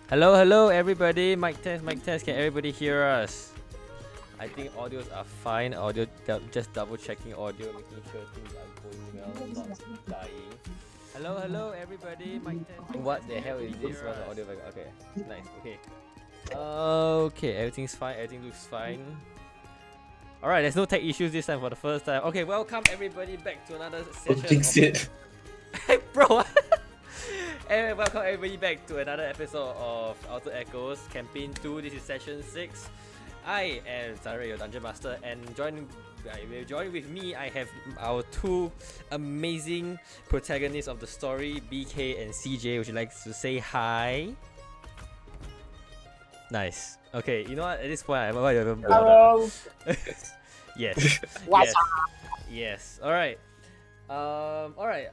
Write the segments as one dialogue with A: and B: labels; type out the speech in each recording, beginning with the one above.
A: Hello, hello, everybody. Mic test, mic test. Can everybody hear us? I think audios are fine. Just double checking audio, making sure things are going well, not dying. Hello, hello, everybody. Mic test. What the hell is this? What's the audio? Okay, nice. Okay. Okay, everything's fine. Everything looks fine. All right, there's no tech issues this time for the first time. Okay, welcome everybody back to another session.
B: Fix it.
A: Hey, bro. Anyway, welcome everybody back to another episode of Outer Echoes Campaign 2. This is session 6. I am Zara, your Dungeon Master, and joining with me, I have our two amazing protagonists of the story, BK and CJ. Would you like to say hi? Nice. Okay, you know what? At this point, I'm not even bothered.
C: Hello.
A: Yes.
C: What's
A: Yes. All right. All right.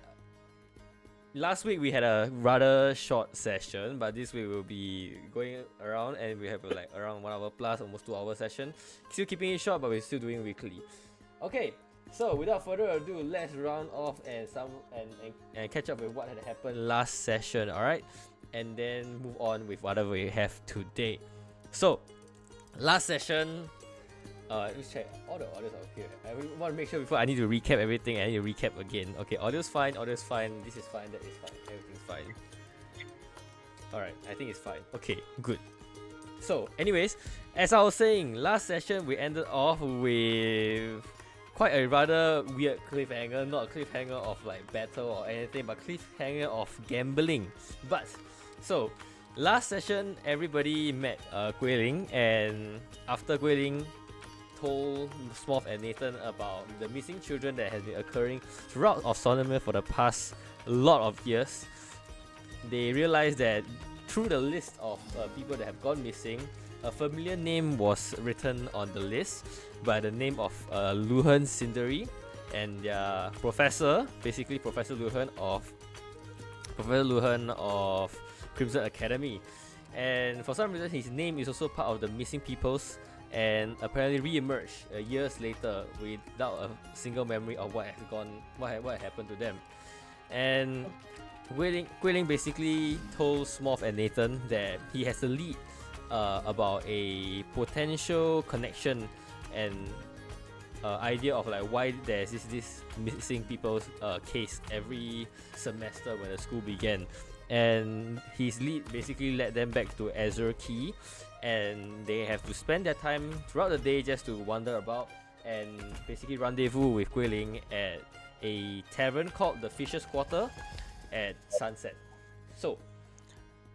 A: Last week we had a rather short session, but this week we'll be going around and we have like around 1 hour plus, almost 2 hour session. Still keeping it short, but we're still doing weekly. Okay, so without further ado, let's round off and catch up with what had happened last session, alright? And then move on with whatever we have today. So, last session, let me check. All the audios are okay. I want to make sure before I need to recap everything. I need to recap again. Okay, audio's fine. This is fine. That is fine. Everything's fine. Alright, I think it's fine. Okay, good. So, anyways, as I was saying, last session we ended off with quite a rather weird cliffhanger. Not a cliffhanger of like battle or anything, but cliffhanger of gambling. But, so, last session everybody met Guei Ling, and after Guei Ling told Smorf and Neighton about the missing children that has been occurring throughout of Sonomir for the past lot of years, they realized that through the list of people that have gone missing, a familiar name was written on the list by the name of Luhan Sindari, and their professor, basically Professor Luhan of Crimson Academy. And for some reason his name is also part of the missing peoples, and apparently re-emerged years later without a single memory of what had happened to them. And Guei Ling basically told Smorf and Neighton that he has a lead about a potential connection and idea of like why there's this missing people's case every semester when the school began. And his lead basically led them back to Azure Quay, and they have to spend their time throughout the day just to wander about and basically rendezvous with Guei Ling at a tavern called the Fisher's Quarter at sunset. So,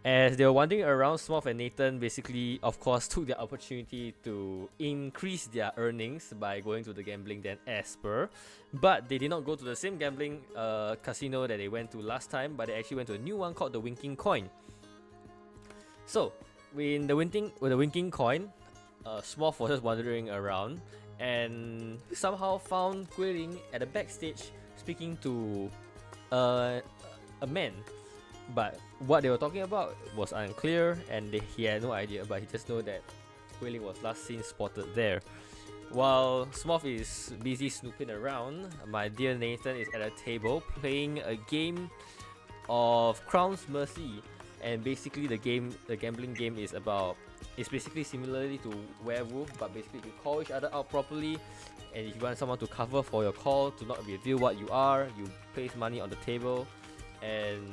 A: as they were wandering around, Smorf and Neighton basically, of course, took the opportunity to increase their earnings by going to the gambling den as per. But they did not go to the same gambling casino that they went to last time, but they actually went to a new one called the Winking Coin. So, with the Winking Coin, Smorf was just wandering around and somehow found Guei Ling at the backstage speaking to a man. But what they were talking about was unclear, and he had no idea, but he just know that Guei Ling was last seen spotted there. While Smorf is busy snooping around, my dear Neighton is at a table playing a game of Crown's Mercy. And basically the gambling game is basically similarly to Werewolf, but basically you call each other out properly, and if you want someone to cover for your call, to not reveal what you are, you place money on the table, and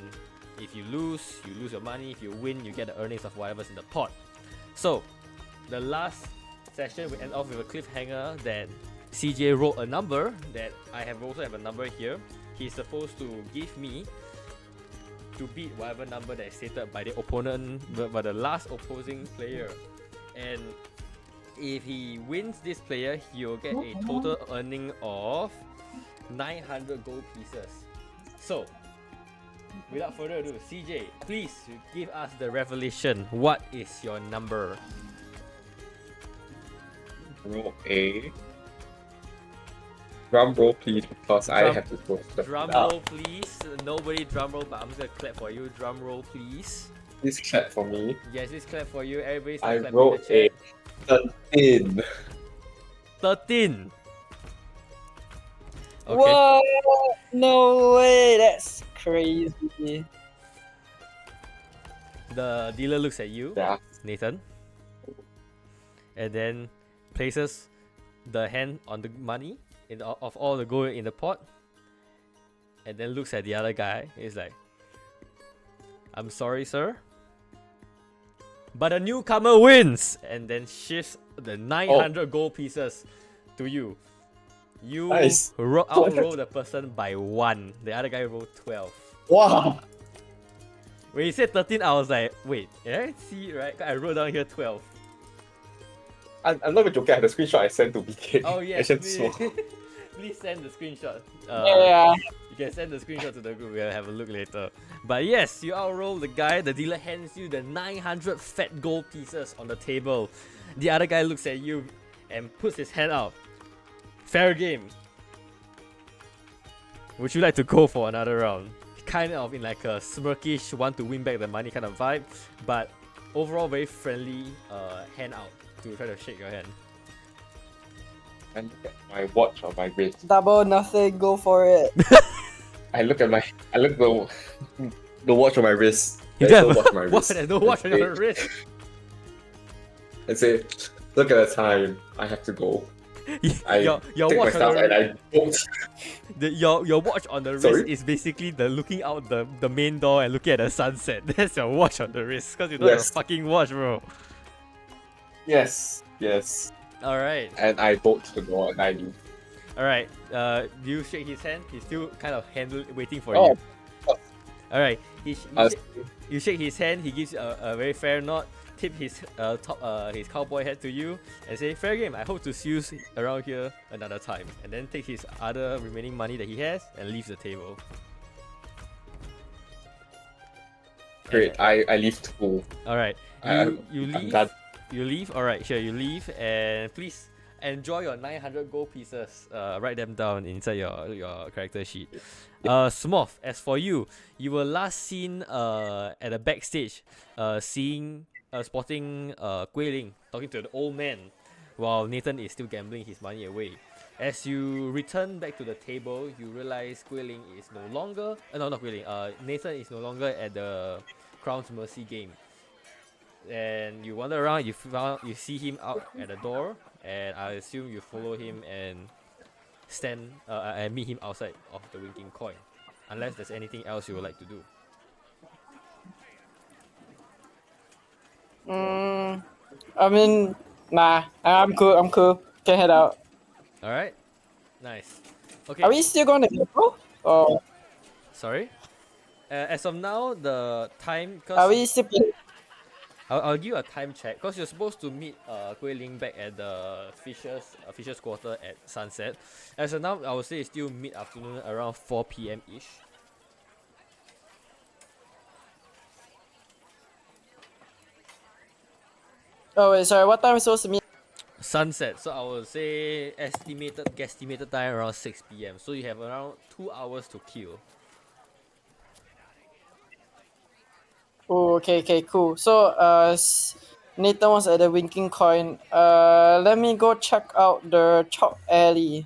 A: if you lose your money. If you win, you get the earnings of whatever's in the pot. So, the last session we end off with a cliffhanger that CJ wrote a number that I also have a number here. He's supposed to give me to beat whatever number that is stated by the opponent, by the last opposing player. And if he wins this player, he'll get a total earning of 900 gold pieces. So, without further ado, CJ, please give us the revelation. What is your number?
B: Roll A. Drum roll, please, because I have to post the
A: Drum roll, please. Nobody drum roll, but I'm just gonna clap for you. Drum roll, please.
B: Please clap for me.
A: Yes, this clap for you. Everybody's
B: I
A: clap
B: rolled
A: in the chat.
B: 13.
A: 13. Okay.
C: Whoa! No way! That's crazy.
A: The dealer looks at you,
B: Yeah.
A: Nathan, and then places the hand on the money of all the gold in the pot, and then looks at the other guy. He's like, "I'm sorry, sir, but a newcomer wins," and then shifts the 900 gold pieces to you. You
B: Nice.
A: outroll the person by 1. The other guy rolled 12.
B: Wow.
A: When he said 13, I was like, wait, did I see right? I wrote down here 12.
B: I'm not even joking. I had a screenshot I sent to BK.
A: Oh,
B: I
A: yes.
B: sent
A: Please,
B: Smorf.
A: please send the screenshot.
C: Yeah.
A: You can send the screenshot to the group. We'll have a look later. But yes, you outroll the guy. The dealer hands you the 900 fat gold pieces on the table. The other guy looks at you and puts his hand out. Fair game. Would you like to go for another round? Kind of in like a smirkish, want to win back the money kind of vibe, but overall very friendly hand out to try to shake your hand.
B: And look at my watch on my wrist.
C: Double nothing, go for it.
B: I look at the watch on my wrist.
A: You
B: There's
A: don't
B: no
A: have
B: watch on my
A: what?
B: wrist.
A: There's no watch on your wrist.
B: I say, look at the time. I have to go. I
A: your
B: take my
A: watch
B: stuff
A: on
B: and
A: the,
B: I bolt.
A: your watch on the wrist
B: Sorry?
A: is basically the looking out the main door and looking at the sunset. That's your watch on the wrist because you don't have a
B: Yes.
A: fucking watch, bro.
B: Yes.
A: All right.
B: And I bolt to the door and I leave.
A: All right. Do you shake his hand? He's still kind of waiting for
B: Oh.
A: you. All right.
B: Uh,
A: You shake his hand. He gives you a very fair nod. Tip his his cowboy hat to you and say, "Fair game. I hope to see you around here another time." And then take his other remaining money that he has and leaves the table.
B: Great. I leave too.
A: All right.
B: I'm
A: leave.
B: done.
A: You leave. All right. Sure. You leave and please enjoy your 900 gold pieces. Write them down inside your character sheet. Smorf, as for you, you were last seen at the backstage, spotting Guei Ling talking to the old man, while Nathan is still gambling his money away. As you return back to the table, you realize Guei Ling is no longer. No, not Guei Ling. Nathan is no longer at the Crown's Mercy game. And you wander around. You see him out at the door, and I assume you follow him and and meet him outside of the Winking Coin, unless there's anything else you would like to do.
C: I mean, nah, I'm cool. Can head out.
A: All right, nice. Okay.
C: Are we still going to go? Or
A: Sorry. As of now, the time.
C: are we still?
A: I'll give you a time check because you're supposed to meet Guei Ling back at the Fisher's Quarter at sunset. As of now, I would say it's still mid-afternoon, around 4 p.m. ish.
C: Oh wait, sorry. What time are we supposed to meet?
A: Sunset, so I would say guesstimated time around 6 p.m. So you have around 2 hours to kill.
C: Oh, okay, cool. So, Nathan was at the Winking Coin. Let me go check out the Chalk Alley.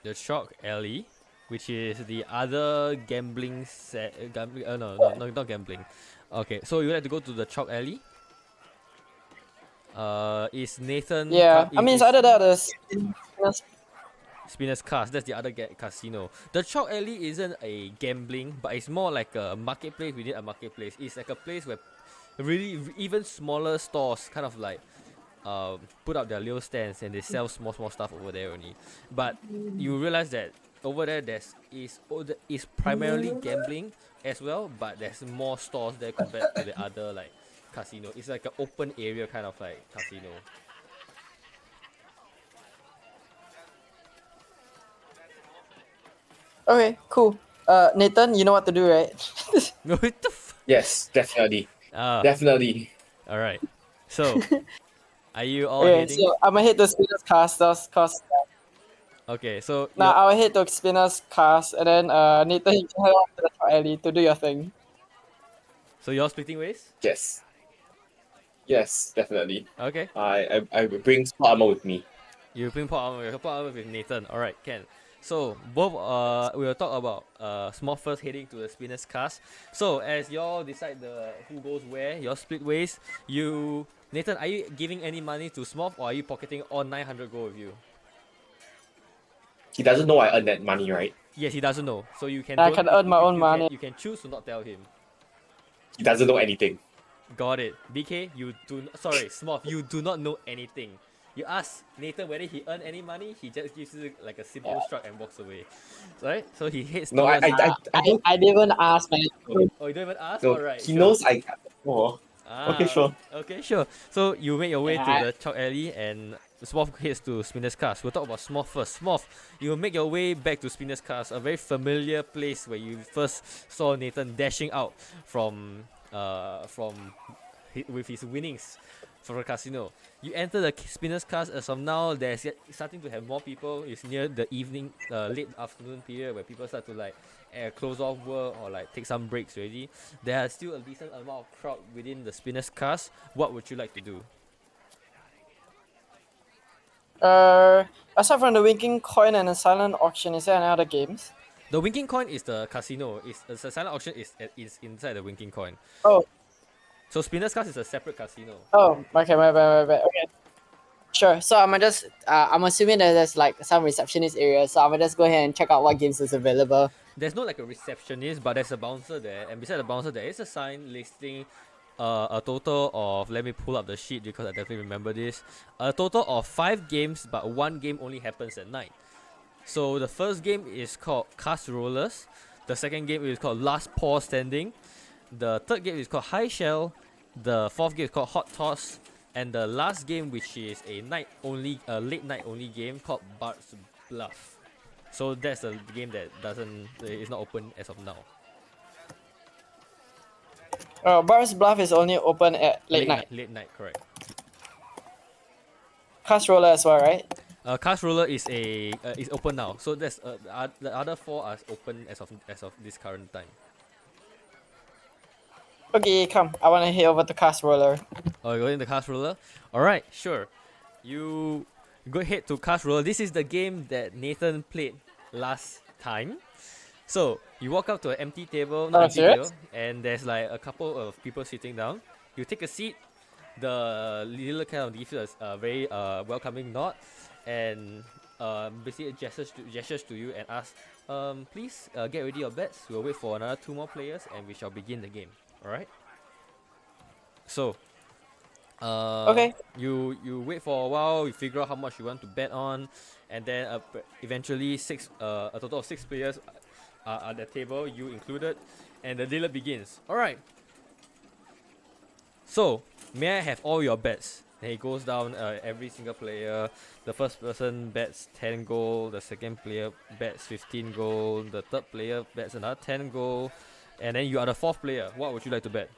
A: The Chalk Alley, which is the other gambling set. No, not gambling. Okay, so you like to go to the Chalk Alley? Is Nathan?
C: Yeah, I mean, it's either that or the
A: Spinner's Cast. That's the other casino. The Chalk Alley isn't a gambling, but it's more like a marketplace within a marketplace. It's like a place where really even smaller stores kind of like put up their little stands and they sell small stuff over there only. But you realize that over there is primarily gambling as well, but there's more stores there compared to the other like casino. It's like an open area kind of like casino.
C: Okay, cool. Nathan, you know what to do, right?
A: No, what the
B: Yes, definitely.
A: Ah,
B: Definitely.
A: all right. So, are you all
C: Okay,
A: heading?
C: so I'm gonna hit the Spinner's Cast. Cause
A: Okay, so
C: now I'll hit the Spinner's Cast, and then Nathan, you can head on to the Chalk Alley to do your thing.
A: you're splitting ways?
B: Yes. Yes, definitely.
A: Okay.
B: I bring smart armor with me.
A: You bring pot armor with Nathan. Alright, Ken. So both we will talk about Smurf first heading to the spinner's cast. So as y'all decide the who goes where, your split ways. You Nathan, are you giving any money to Smurf or are you pocketing all 900 gold with you?
B: He doesn't know I earned that money, right?
A: Yes, he doesn't know. So you can
C: I
A: don't
C: can earn my own money.
A: you can choose to not tell him.
B: He doesn't know anything.
A: Got it. BK, sorry, Smurf, you do not know anything. You ask Nathan whether he earned any money, he just gives you like a simple shrug and walks away. Right? So he heads
B: No, I,
A: towards.
B: I, I, I don't.
C: I didn't ask, man.
A: Oh, you don't even ask?
B: No,
A: Alright,
B: he
A: sure.
B: knows I. Oh, okay,
A: Ah,
B: sure.
A: okay, sure. So you make your way to
C: Yeah.
A: the chalk alley and Smurf heads to Spinner's Cast. We'll talk about Smurf first. Smurf, you will make your way back to Spinner's Cast, a very familiar place where you first saw Nathan dashing out from with his winnings from the casino. You enter the Spinner's Cast. As of now, there's starting to have more people. It's near the evening, late afternoon period where people start to like close off work or like take some breaks already. There are still a decent amount of crowd within the Spinner's Cast. What would you like to do?
C: Aside from the winking coin and the silent auction, is there any other games?
A: The Winking Coin is the casino. It's the silent auction is inside the Winking Coin.
C: Oh,
A: So Spinner's Cast is a separate casino.
C: oh, okay, my bad. Okay, sure. So I'm just I'm assuming that there's like some receptionist area, so I'm gonna just go ahead and check out what games is available.
A: There's no like a receptionist, but there's a bouncer there, and beside the bouncer there is a sign listing a total of, let me pull up the sheet because I definitely remember this, a total of 5 games, but one game only happens at night. So the first game is called Cast Rollers, the second game is called Last Paw Standing, the third game is called High Shell, the fourth game is called Hot Toss, and the last game, which is a late night only game called Bard's Bluff. So that's the game that is not open as of now.
C: Bar's Bluff is only open at late night.
A: Late night, correct.
C: Cast roller as well, right?
A: Cast Roller is open now. So that's the other 4 are open as of this current time.
C: Okay, come. I wanna head over to Cast roller.
A: Oh, you're going to Cast Roller? Alright, sure. You go ahead to Cast Roller. This is the game that Nathan played last time. So, you walk up to an empty table, not empty
C: serious?
A: table, and there's like a couple of people sitting down. You take a seat, the leader kind of gives you a very welcoming nod, and basically gestures to you and asks, please get ready your bets. We'll wait for another 2 more players and we shall begin the game. Alright? So,
C: Okay.
A: You wait for a while, you figure out how much you want to bet on, and then eventually a total of 6 players are at the table, you included, and the dealer begins. Alright. So, may I have all your bets? And he goes down every single player. The first person bets 10 gold, the second player bets 15 gold, the third player bets another 10 gold, and then you are the 4th player. What would you like to bet?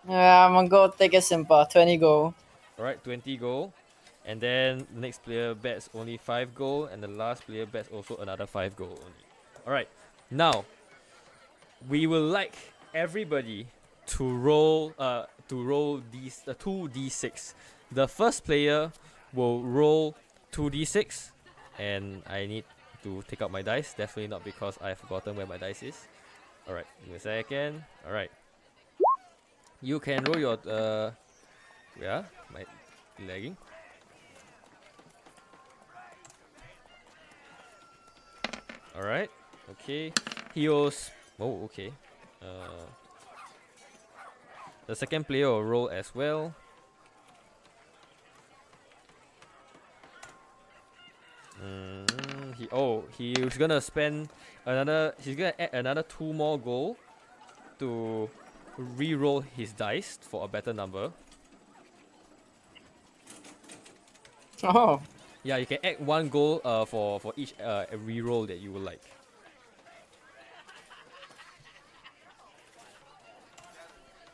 C: Yeah, I'm gonna go take it simple. 20 gold.
A: Alright, 20 gold. And then the next player bets only 5 gold, and the last player bets also another 5 gold only. Alright, now we will like everybody to roll these 2d6. The first player will roll 2d6, and I need to take out my dice. Definitely not because I've forgotten where my dice is. Alright, give me a second. Alright. You can roll your yeah, my lagging. Alright, okay. He was okay. The second player will roll as well. He's gonna spend he's gonna add another 2 more gold to re-roll his dice for a better number.
C: Oh.
A: Yeah, you can add 1 gold for each re-roll that you would like.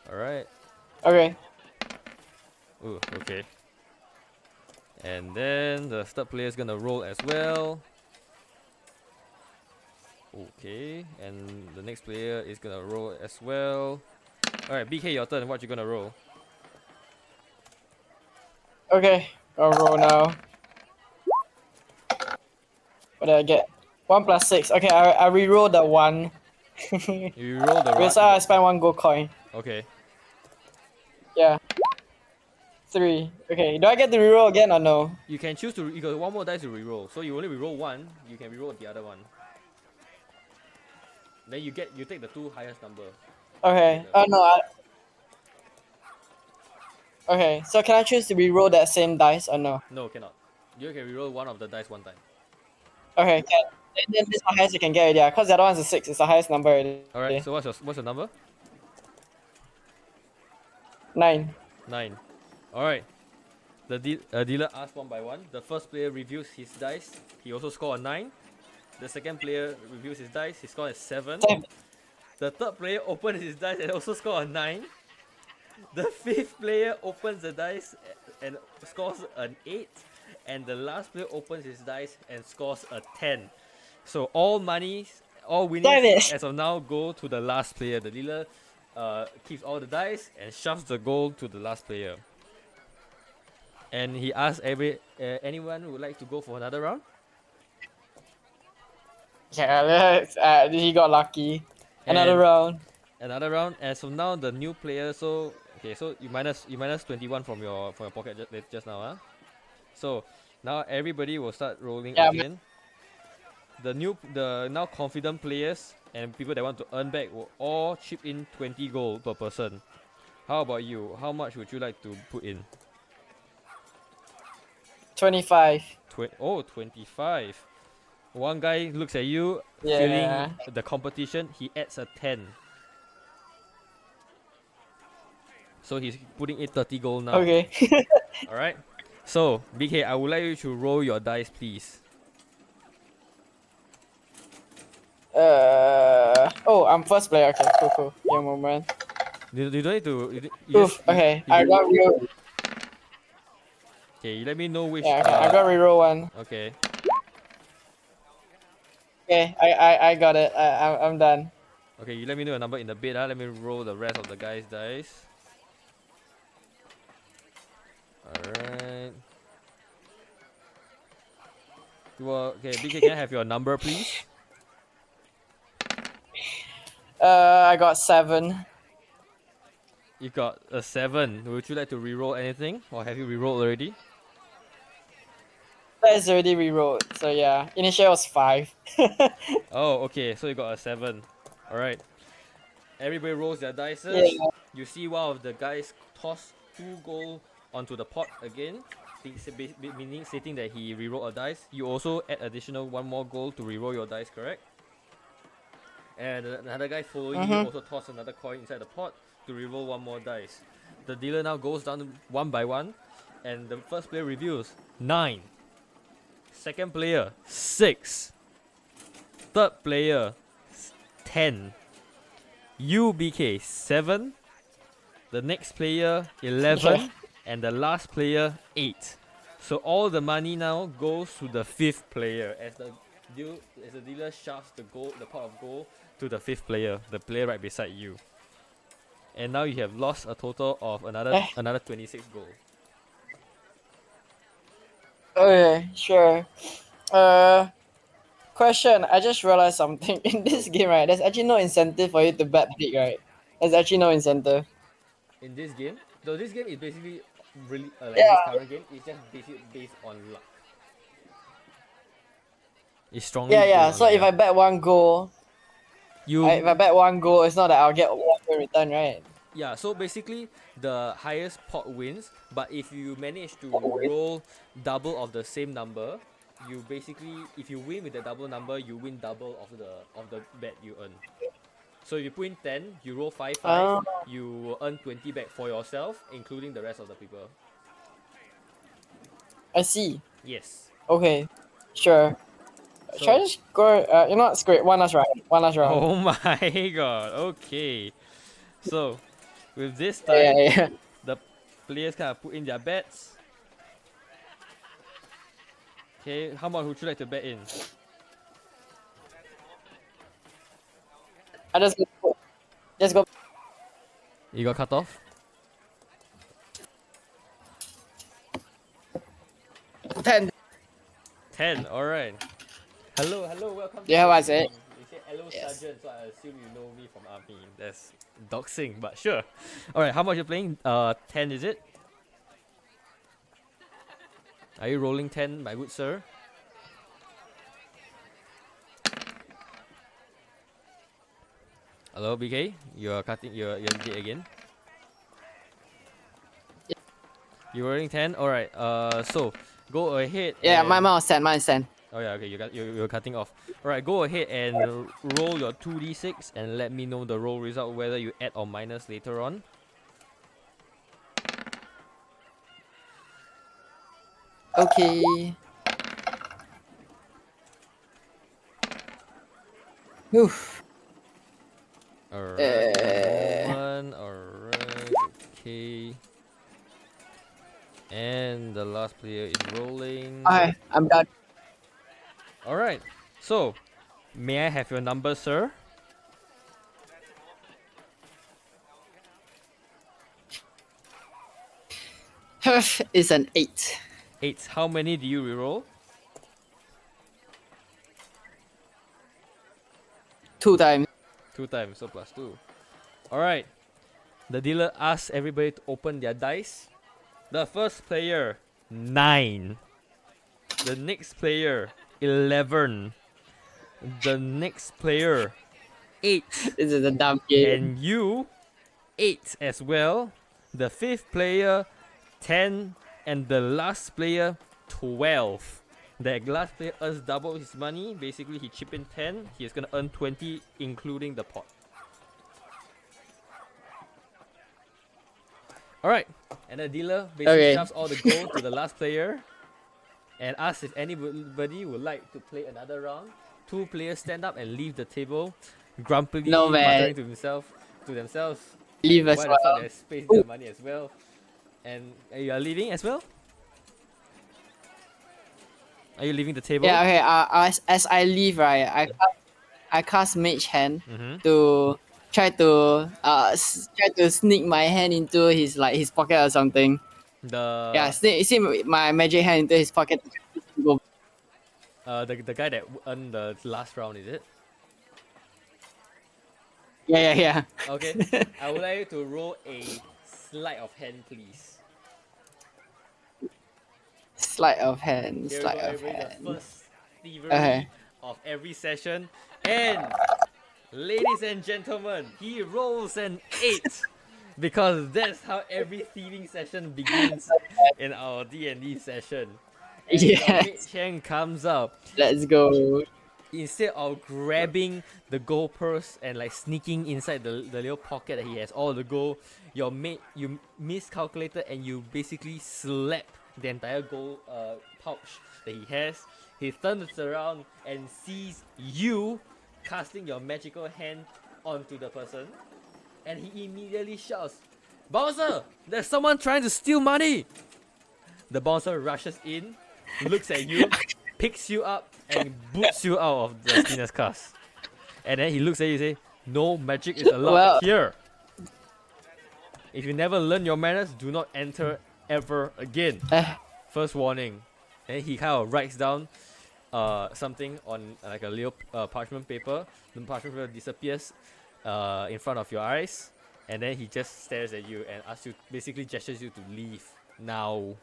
A: Alright.
C: Okay.
A: Ooh, okay. And then the third player is gonna roll as well. Okay, and the next player is gonna roll as well. Alright, BK, your turn. What you gonna roll?
C: Okay. I'll roll now. What did I get? 1 plus 6. Okay, I reroll the 1.
A: You roll the
C: Because
A: right.
C: I spent 1 gold coin.
A: Okay.
C: Yeah. 3. Okay, do I get to reroll again or no?
A: You can choose to. You got one more dice to reroll. So you only reroll one. You can reroll the other one. Then you take the two highest number.
C: Okay. Oh no. Okay, so can I choose to reroll that same dice or no?
A: No, cannot. You can reroll one of the dice one time.
C: Okay, can. Then this is the highest you can get already, because the other one's a 6. It's the highest number already.
A: All right. So what's your number?
C: 9.
A: 9. All right. The dealer asks one by one. The first player reviews his dice. He also scored a 9. The second player reviews his dice. He scored a 7.
C: Same.
A: The third player opens his dice and also scored a 9. The fifth player opens the dice and scores an 8. And the last player opens his dice and scores a 10. So all
C: Damn
A: winnings
C: it.
A: as of now go to the last player. The dealer keeps all the dice and shoves the gold to the last player. And he asks anyone who would like to go for another round.
C: Yeah, he got lucky. Another
A: And
C: round.
A: Another round. As of now, the new player. So okay, so you minus 21 from your pocket just now, huh? So now everybody will start rolling
C: Yeah,
A: again. The now confident players and people that want to earn back will all chip in 20 gold per person. How about you? How much would you like to put in?
C: 25.
A: 25. One guy looks at you,
C: Yeah.
A: feeling the competition. He adds a 10. So he's putting in 30 gold now.
C: Okay.
A: Alright. So, BK, I would like you to roll your dice, please.
C: Oh, I'm first player. Okay, cool. Yeah, moment.
A: You don't need to. You
C: Oof.
A: just,
C: Okay, I got reroll.
A: okay, you let me know which.
C: Yeah, okay, I got reroll 1.
A: Okay.
C: Okay, I got it. I'm done.
A: Okay, you let me know a number in the bit. Let me roll the rest of the guy's dice. Alright. Well, okay, BK, can I have your number, please?
C: I got 7.
A: You got a 7. Would you like to reroll anything? Or have you rerolled already?
C: That's already rerolled. So yeah, initial was 5.
A: Oh, okay, so you got a 7. Alright. Everybody rolls their dice.
C: Yeah.
A: You see one of the guys toss 2 gold onto the pot again, meaning stating that he rerolled a dice. You also add additional 1 more gold to reroll your dice, correct? And another guy following you also toss another coin inside the pot to reroll 1 more dice. The dealer now goes down one by one, and the first player reveals 9. Second player 6. Third player 10. UBK 7. The next player 11.
C: Yeah.
A: And the last player 8. So all the money now goes to the 5th player as the dealer shoves the pot of gold to the 5th player, the player right beside you. And now you have lost a total of another 26 gold.
C: Okay, sure. Question. I just realized something in this game, right? There's actually no incentive for you to bet big, right? There's actually no incentive.
A: In this game, though this game is basically really like
C: Yeah.
A: this current game, it's just based on luck. It's strongly
C: Yeah.
A: based on
C: So
A: luck,
C: if I bet 1 goal, if I bet 1 goal, it's not that I'll get 1 goal return, right?
A: yeah, so basically the highest pot wins, but if you manage to roll double of the same number, you basically, if you win with the double number, you win double of the bet you earn. So if you put in 10, you roll 5, you will earn 20 back for yourself, including the rest of the people.
C: I see.
A: Yes.
C: Okay, sure.
A: So,
C: Should I just go? You know what? Screw it. One last round.
A: oh my god, okay. So, with this
C: Yeah,
A: time,
C: yeah.
A: the players kind of put in their bets. Okay, how much would you like to bet in?
C: I just go.
A: You got cut off?
C: 10.
A: 10, alright. Hello, welcome to
C: Yeah,
A: the
C: what's
A: stream.
C: it?
A: You say hello,
C: Yes.
A: Sergeant, so I assume you know me from army. That's doxing, but sure. Alright, how much you playing? 10 is it? Are you rolling 10, my good sir? Hello, BK? You're cutting, you're dead again? You're rolling 10? Alright, so, go ahead
C: Yeah,
A: and...
C: my mouse stand, mine stand.
A: Oh yeah, okay, you're cutting off. Alright, go ahead and roll your 2d6 and let me know the roll result, whether you add or minus later on.
C: Okay. Oof.
A: Alright, one moment. Alright, okay. And the last player is rolling.
C: Okay, I'm done.
A: Alright, so may I have your number, sir?
C: It's an 8.
A: 8. How many do you reroll?
C: 2 times.
A: 2 times, so plus 2. Alright, the dealer asks everybody to open their dice. The first player, 9. The next player, 11. The next player, 8.
C: This is a dumb game.
A: And you, 8 as well. The fifth player, 10. And the last player, 12. The last player earns double his money. Basically, he chip in 10. He's gonna earn 20, including the pot. Alright, and the dealer basically shoves all the gold to the last player and asks if anybody would like to play another round. 2 players stand up and leave the table, grumpily
C: No, man.
A: muttering to themselves.
C: Leave as
A: Why the fuck
C: well.
A: they space their money as well? And you are leaving as well? Are you leaving the table?
C: Yeah, okay. As I leave, right, I cast Mage Hand
A: Mm-hmm.
C: to try to sneak my hand into his pocket or something. Yeah, sneak my magic hand into his pocket.
A: The guy that earned the last round, is it?
C: Yeah.
A: Okay, I would like you to roll a sleight of hand, please.
C: Sleight of hand.
A: Here
C: Sleight
A: we go,
C: of
A: everybody,
C: hand.
A: the first thievery
C: Okay.
A: of every session. And ladies and gentlemen, he rolls an 8 because that's how every thieving session begins in our D&D session. And your
C: Yes.
A: mage hand comes up.
C: Let's go.
A: Instead of grabbing the gold purse and like sneaking inside the little pocket that he has all the gold, you miscalculated and you basically slap the entire gold pouch that he has. He turns around and sees you casting your magical hand onto the person, and he immediately shouts, "Bouncer! There's someone trying to steal money!" The bouncer rushes in, looks at you, picks you up, and boots you out of the spinner's cast. And then he looks at you and says, "No magic is allowed
C: Well-
A: here. If you never learn your manners, do not enter ever again. First warning." And he kind of writes down something on like a little parchment paper. The parchment paper disappears in front of your eyes, and then he just stares at you and asks you, basically gestures you to leave now.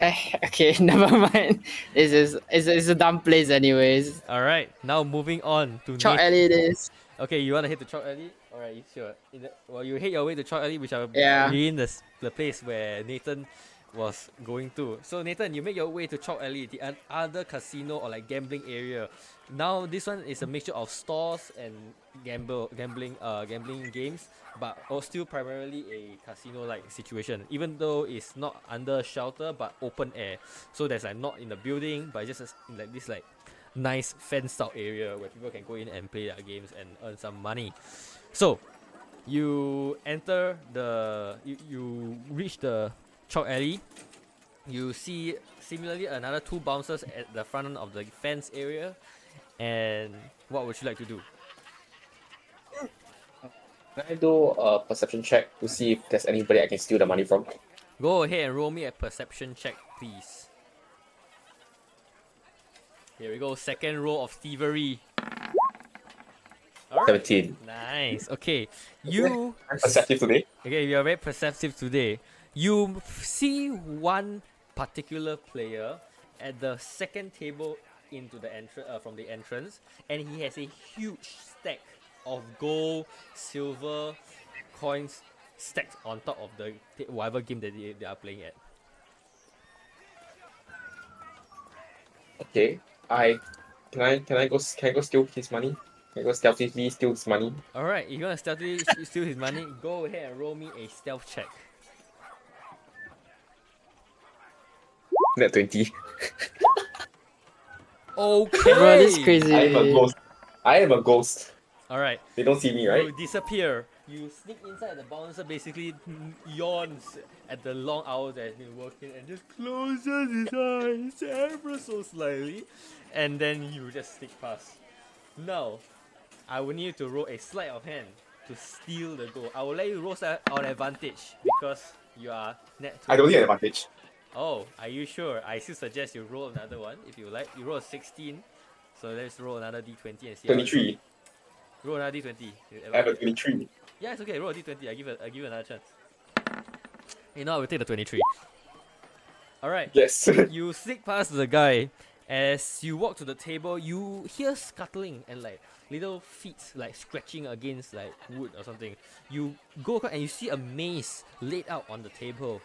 C: Okay, never mind. It's a dumb place anyways.
A: All right, now moving on to
C: Chalk
A: Nathan.
C: alley it is.
A: Okay, you wanna hit the Chalk Alley? Alright, sure. Well, you hit your way to Chalk Alley, which are
C: Yeah.
A: in the place where Nathan was going to. So Nathan, you make your way to Chalk Alley, the other casino or like gambling area. Now this one is a mixture of stores and gambling games, but still primarily a casino-like situation. Even though it's not under shelter but open air, so there's like not in the building, but just in like this like nice fenced out area where people can go in and play their games and earn some money. So you enter you reach the Chalk Alley. You see similarly another 2 bouncers at the front of the fence area. And what would you like to do?
B: Can I do a perception check to see if there's anybody I can steal the money from?
A: Go ahead and roll me a perception check, please. Here we go. Second roll of thievery. Alright.
B: 17.
A: Nice. Okay. You.
B: I'm perceptive today.
A: Okay, you are very perceptive today. You see one particular player at the second table into the from the entrance, and he has a huge stack of gold, silver coins stacked on top of the whatever game that they are playing at.
B: Okay. Can I go steal his money? Can I go stealthily steal his money?
A: Alright, if you want to stealthily steal his money, go ahead and roll me a stealth check.
B: Net 20.
A: Okay.
C: Bro, this is crazy.
B: I am a ghost. I am a ghost.
A: Alright.
B: They don't see me, right?
A: You disappear. You sneak inside. The bouncer basically yawns at the long hours that has been working and just closes his eyes ever so slightly, and then you just sneak past. Now, I will need you to roll a sleight of hand to steal the gold. I will let you roll on advantage because you are net 20.
B: I don't need an advantage.
A: Oh, are you sure? I still suggest you roll another one if you like. You roll a 16, so let's roll another d20 and see. how it
B: 23.
A: goes. Roll another d20.
B: I have a 23.
A: Yeah, it's okay. Roll a d20. I give you another chance. You know, I will take the 23. Alright.
B: Yes.
A: You sneak past the guy. As you walk to the table, you hear scuttling and like little feet like scratching against like wood or something. You go across and you see a maze laid out on the table.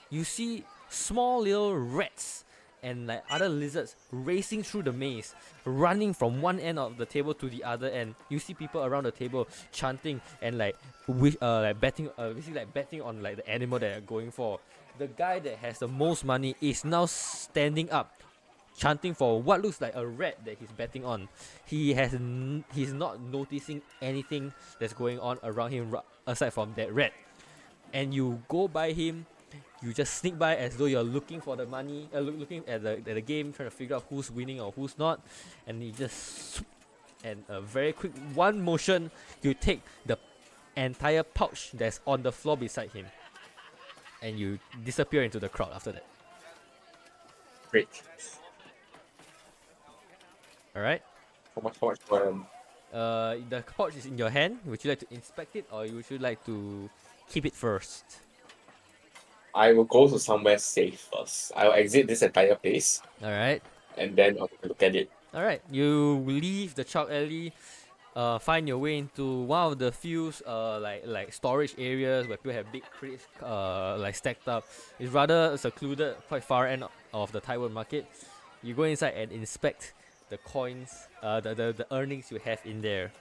A: You see small little rats and like other lizards racing through the maze, running from one end of the table to the other end. You see people around the table chanting and like betting, basically like betting on like the animal that they're going for. The guy that has the most money is now standing up, chanting for what looks like a rat that he's betting on. He's not noticing anything that's going on around him aside from that rat. And you go by him. You just sneak by as though you're looking for the money, looking at the game, trying to figure out who's winning or who's not, and you just and a very quick one motion, you take the entire pouch that's on the floor beside him, and you disappear into the crowd after that.
B: Great.
A: All right.
B: How much do
A: The pouch is in your hand. Would you like to inspect it, or would you like to keep it first?
B: I will go to somewhere safe first. I will exit this entire place
A: All right.
B: and then I'll look at it.
A: All right. You leave the chalk alley. Find your way into one of the few like storage areas where people have big crates like stacked up. It's rather secluded, quite far end of the Taiwan market. You go inside and inspect the coins, the earnings you have in there.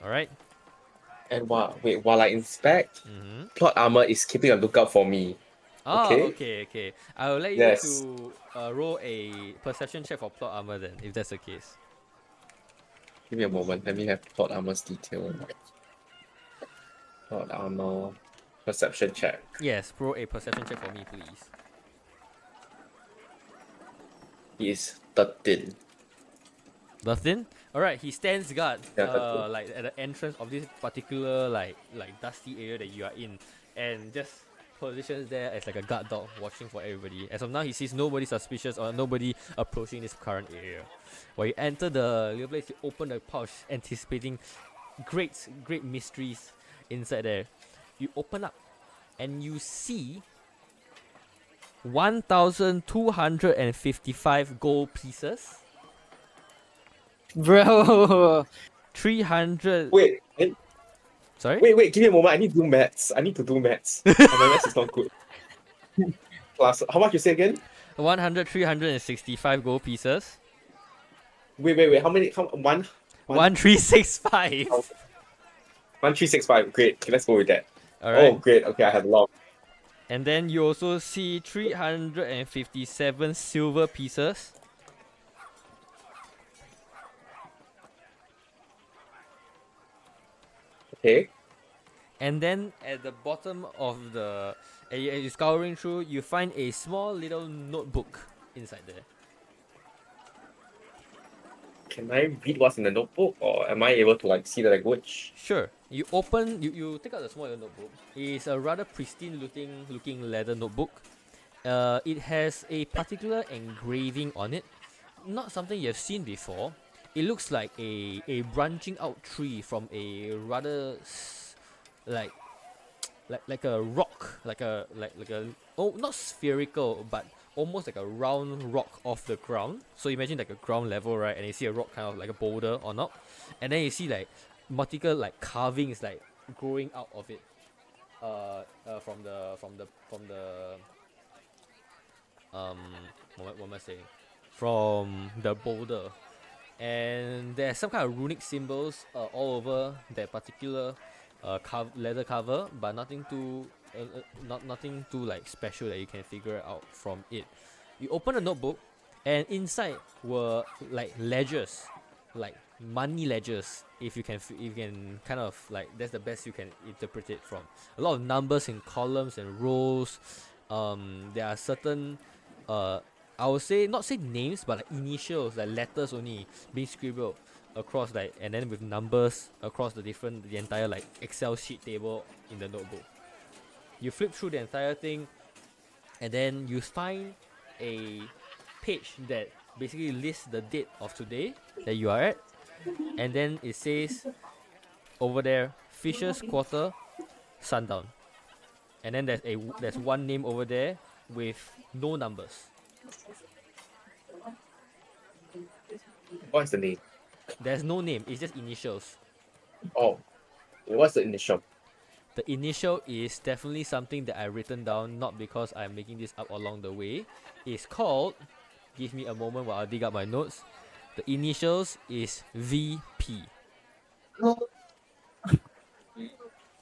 A: All right.
B: And while I inspect,
A: Mm-hmm.
B: plot armor is keeping a lookout for me.
A: Oh,
B: Okay.
A: okay. I will let you
B: Yes.
A: to roll a perception check for plot armor then, if that's the case.
B: Give me a moment. Let me have plot armor's detail. Plot armor perception check.
A: Yes, roll a perception check for me, please.
B: He is 13.
A: Dustin? Alright, he stands guard
B: Yeah, Dustin.
A: like at the entrance of this particular like dusty area that you are in, and just positions there as like a guard dog watching for everybody. As of now, he sees nobody suspicious or nobody approaching this current area. While you enter the little place, you open the pouch anticipating great mysteries inside there. You open up and you see 1,255 gold pieces,
C: Bro.
A: 300.
B: Wait,
A: Sorry?
B: wait, give me a moment. I need to do maths. My maths is not good. Plus, how much you say again?
A: 365 gold pieces.
B: Wait, how many?
A: 1365.
B: 1365. Great. Okay, let's go with that.
A: Alright.
B: Oh, great. Okay, I have a lot.
A: And then you also see 357 silver pieces.
B: Okay.
A: And then at the bottom of the, as you're scouring through, you find a small little notebook inside there.
B: Can I read what's in the notebook, or am I able to like see the language?
A: Sure. You take out the small little notebook. It's a rather pristine looking leather notebook. It has a particular engraving on it. not something you've seen before. It looks like a branching out tree from a rather like like a rock, like a oh, not spherical, but almost like a round rock off the ground. So imagine like a ground level, right? And you see a rock kind of like a boulder on top, and then you see like multiple like carvings like growing out of it, from the um what am I saying? From the boulder, and there's some kind of runic symbols all over that particular leather cover, but nothing too like special that you can figure out from it. You open a notebook, and inside were like ledgers, like money ledgers. If you can kind of like, that's the best you can interpret it from. A lot of numbers in columns and rows. There are certain I would say, not say names, but like initials, like letters only being scribbled across, like, and then with numbers across the entire like Excel sheet table in the notebook. You flip through the entire thing, and then you find a page that basically lists the date of today that you are at, and then it says over there, Fisher's Quarter, sundown, and then there's one name over there with no numbers.
B: What's the name?
A: There's no name, it's just initials.
B: Oh, what's the initial?
A: The initial is definitely something that I've written down, not because I'm making this up along the way. It's called, give me a moment while I dig up my notes. The initials is VP.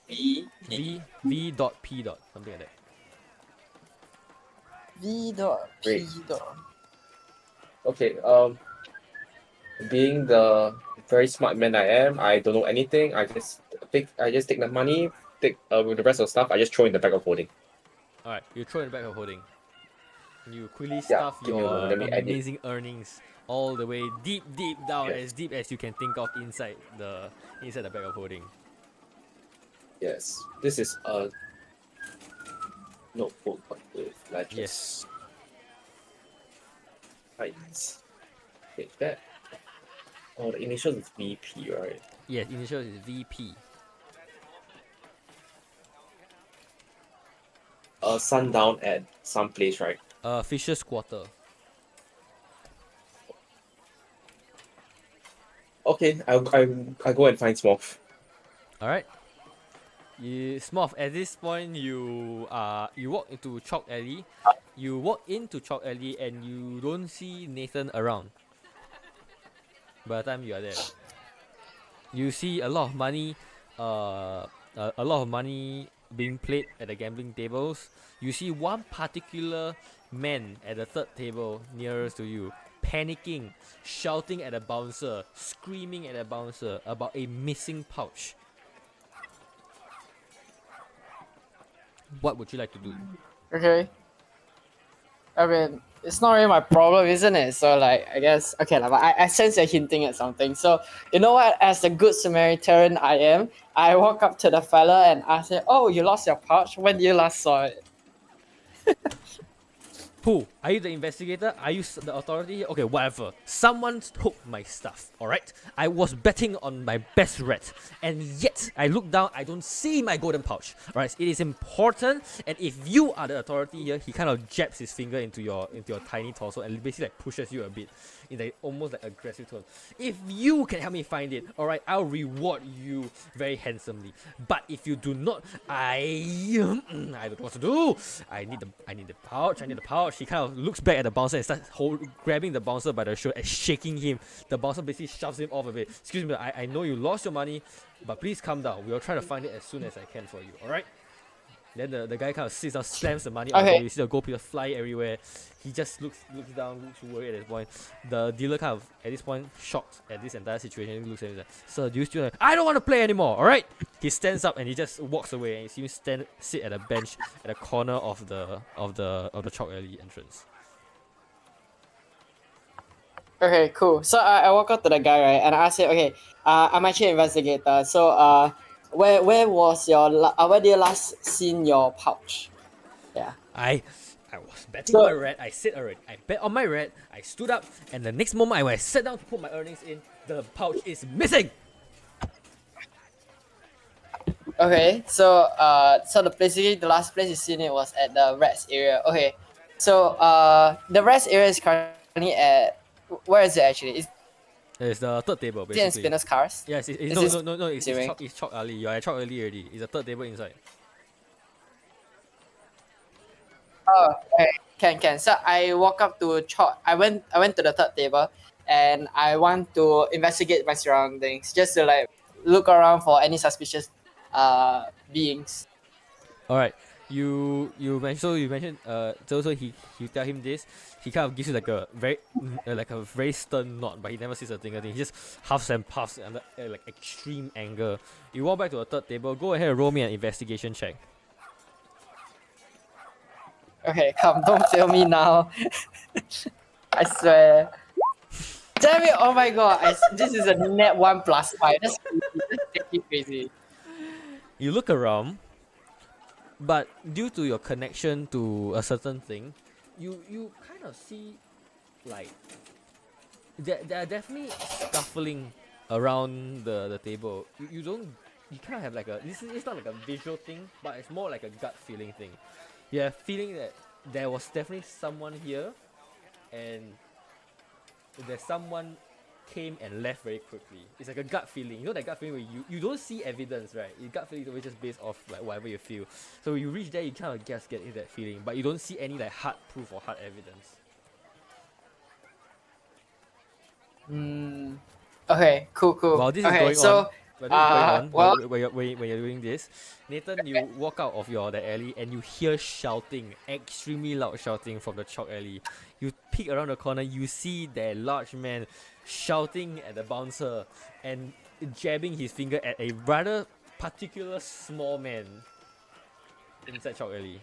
A: V dot P dot, something like that.
C: V dot P
B: Great.
C: dot.
B: Okay, being the very smart man I am, I don't know anything. I just take the money, with the rest of the stuff, I just throw in the bag of holding.
A: Alright, you throw in the bag of holding. You quickly
B: Yeah,
A: stuff
B: give me a
A: your
B: moment, let me edit.
A: amazing earnings all the way deep down,
B: Yes.
A: as deep as you can think of inside the bag of holding.
B: Yes, this is a notebook with ledgers.
A: Yes.
B: Right. Take that. Oh, the initials is VP, right?
A: Yes, initial is VP.
B: Sundown at some place, right?
A: Fisher's Quarter.
B: Okay, I go and find Smorf.
A: Alright. Smorf, at this point you walk into Chalk Alley. You walk into Chalk Alley and you don't see Nathan around. By the time you are there, you see a lot of money, being played at the gambling tables. You see one particular man at the third table nearest to you, panicking, shouting at a bouncer, screaming at a bouncer about a missing pouch. What would you like to do?
C: Okay. I mean, it's not really my problem, isn't it? So, like, I guess, okay, but I sense you're hinting at something. So, you know what? As the good Samaritan I am, I walk up to the fella and I say, "Oh, you lost your pouch? When did you last saw it?"
A: Who? Are you the investigator? Are you the authority? Okay, whatever. Someone took my stuff, alright? I was betting on my best red, and yet I look down, I don't see my golden pouch. Alright, it is important, and if you are the authority here, he kind of jabs his finger into your tiny torso and basically like pushes you a bit in a almost like aggressive tone. If you can help me find it, alright, I'll reward you very handsomely. But if you do not, I don't know what to do. I need the pouch. He kind of looks back at the bouncer and starts grabbing the bouncer by the shirt and shaking him. The bouncer basically shoves him off a bit. Excuse me, I know you lost your money, but please calm down. We'll try to find it as soon as I can for you, alright? Then the guy kind of sits down, slams the money out.
C: Okay.
A: You see the gold pieces fly everywhere. He just looks down, looks worried at this point. The dealer kind of, at this point, shocked at this entire situation. He looks at him like, "Sir, do you still I don't want to play anymore, alright?" He stands up and he just walks away, and you see him sit at a bench at the corner of the Chalk Alley entrance.
C: Okay, cool. So I walk up to the guy, right, and I ask him, "Okay, I'm actually an investigator. So where was your where did you last seen your pouch?" Yeah.
A: I I was betting on my red. I said already. I bet on my red. I stood up, and the next moment when I sat down to put my earnings in, the pouch is missing.
C: Okay, so basically the last place you seen it was at the rats area. Okay, so the rats area is currently at where is it actually? Is
A: It's the third table
C: it in
A: basically.
C: Spinner's cars?
A: Yes,
C: Is
A: no,
C: this
A: no, no, no. It's
C: doing?
A: Chalk Alley. You're at Chalk Alley already. It's a third table inside.
C: Oh, okay, can. So I walk up to Chalk. I went to the third table, and I want to investigate my surroundings just to like look around for any suspicious beings.
A: All right. You mentioned so he tell him this. He kind of gives you like a very stern nod, but he never says a single thing. He just huffs and puffs under like extreme anger. You walk back to the third table. Go ahead and roll me an investigation check.
C: Okay, come, don't fail me now. I swear. Damn it! Oh my god! This is a net 1+5. That's crazy.
A: You look around, but due to your connection to a certain thing, you kind of see like there are definitely scuffling around the table. You kind of have like it's not like a visual thing, but it's more like a gut feeling thing. You have feeling that there was definitely someone here, and there's someone came and left very quickly. It's like a gut feeling. You know that gut feeling where you don't see evidence, right? Your gut feeling is always just based off like whatever you feel. So you reach there, you kind of just get that feeling, but you don't see any like hard proof or hard evidence.
C: Okay, cool.
A: While this
C: okay,
A: is
C: so
A: going on,
C: well,
A: when you're doing this, Nathan, you walk out of that alley and you hear shouting, extremely loud shouting from the chalk alley. You peek around the corner, you see that large man shouting at the bouncer and jabbing his finger at a rather particular small man inside chalk alley.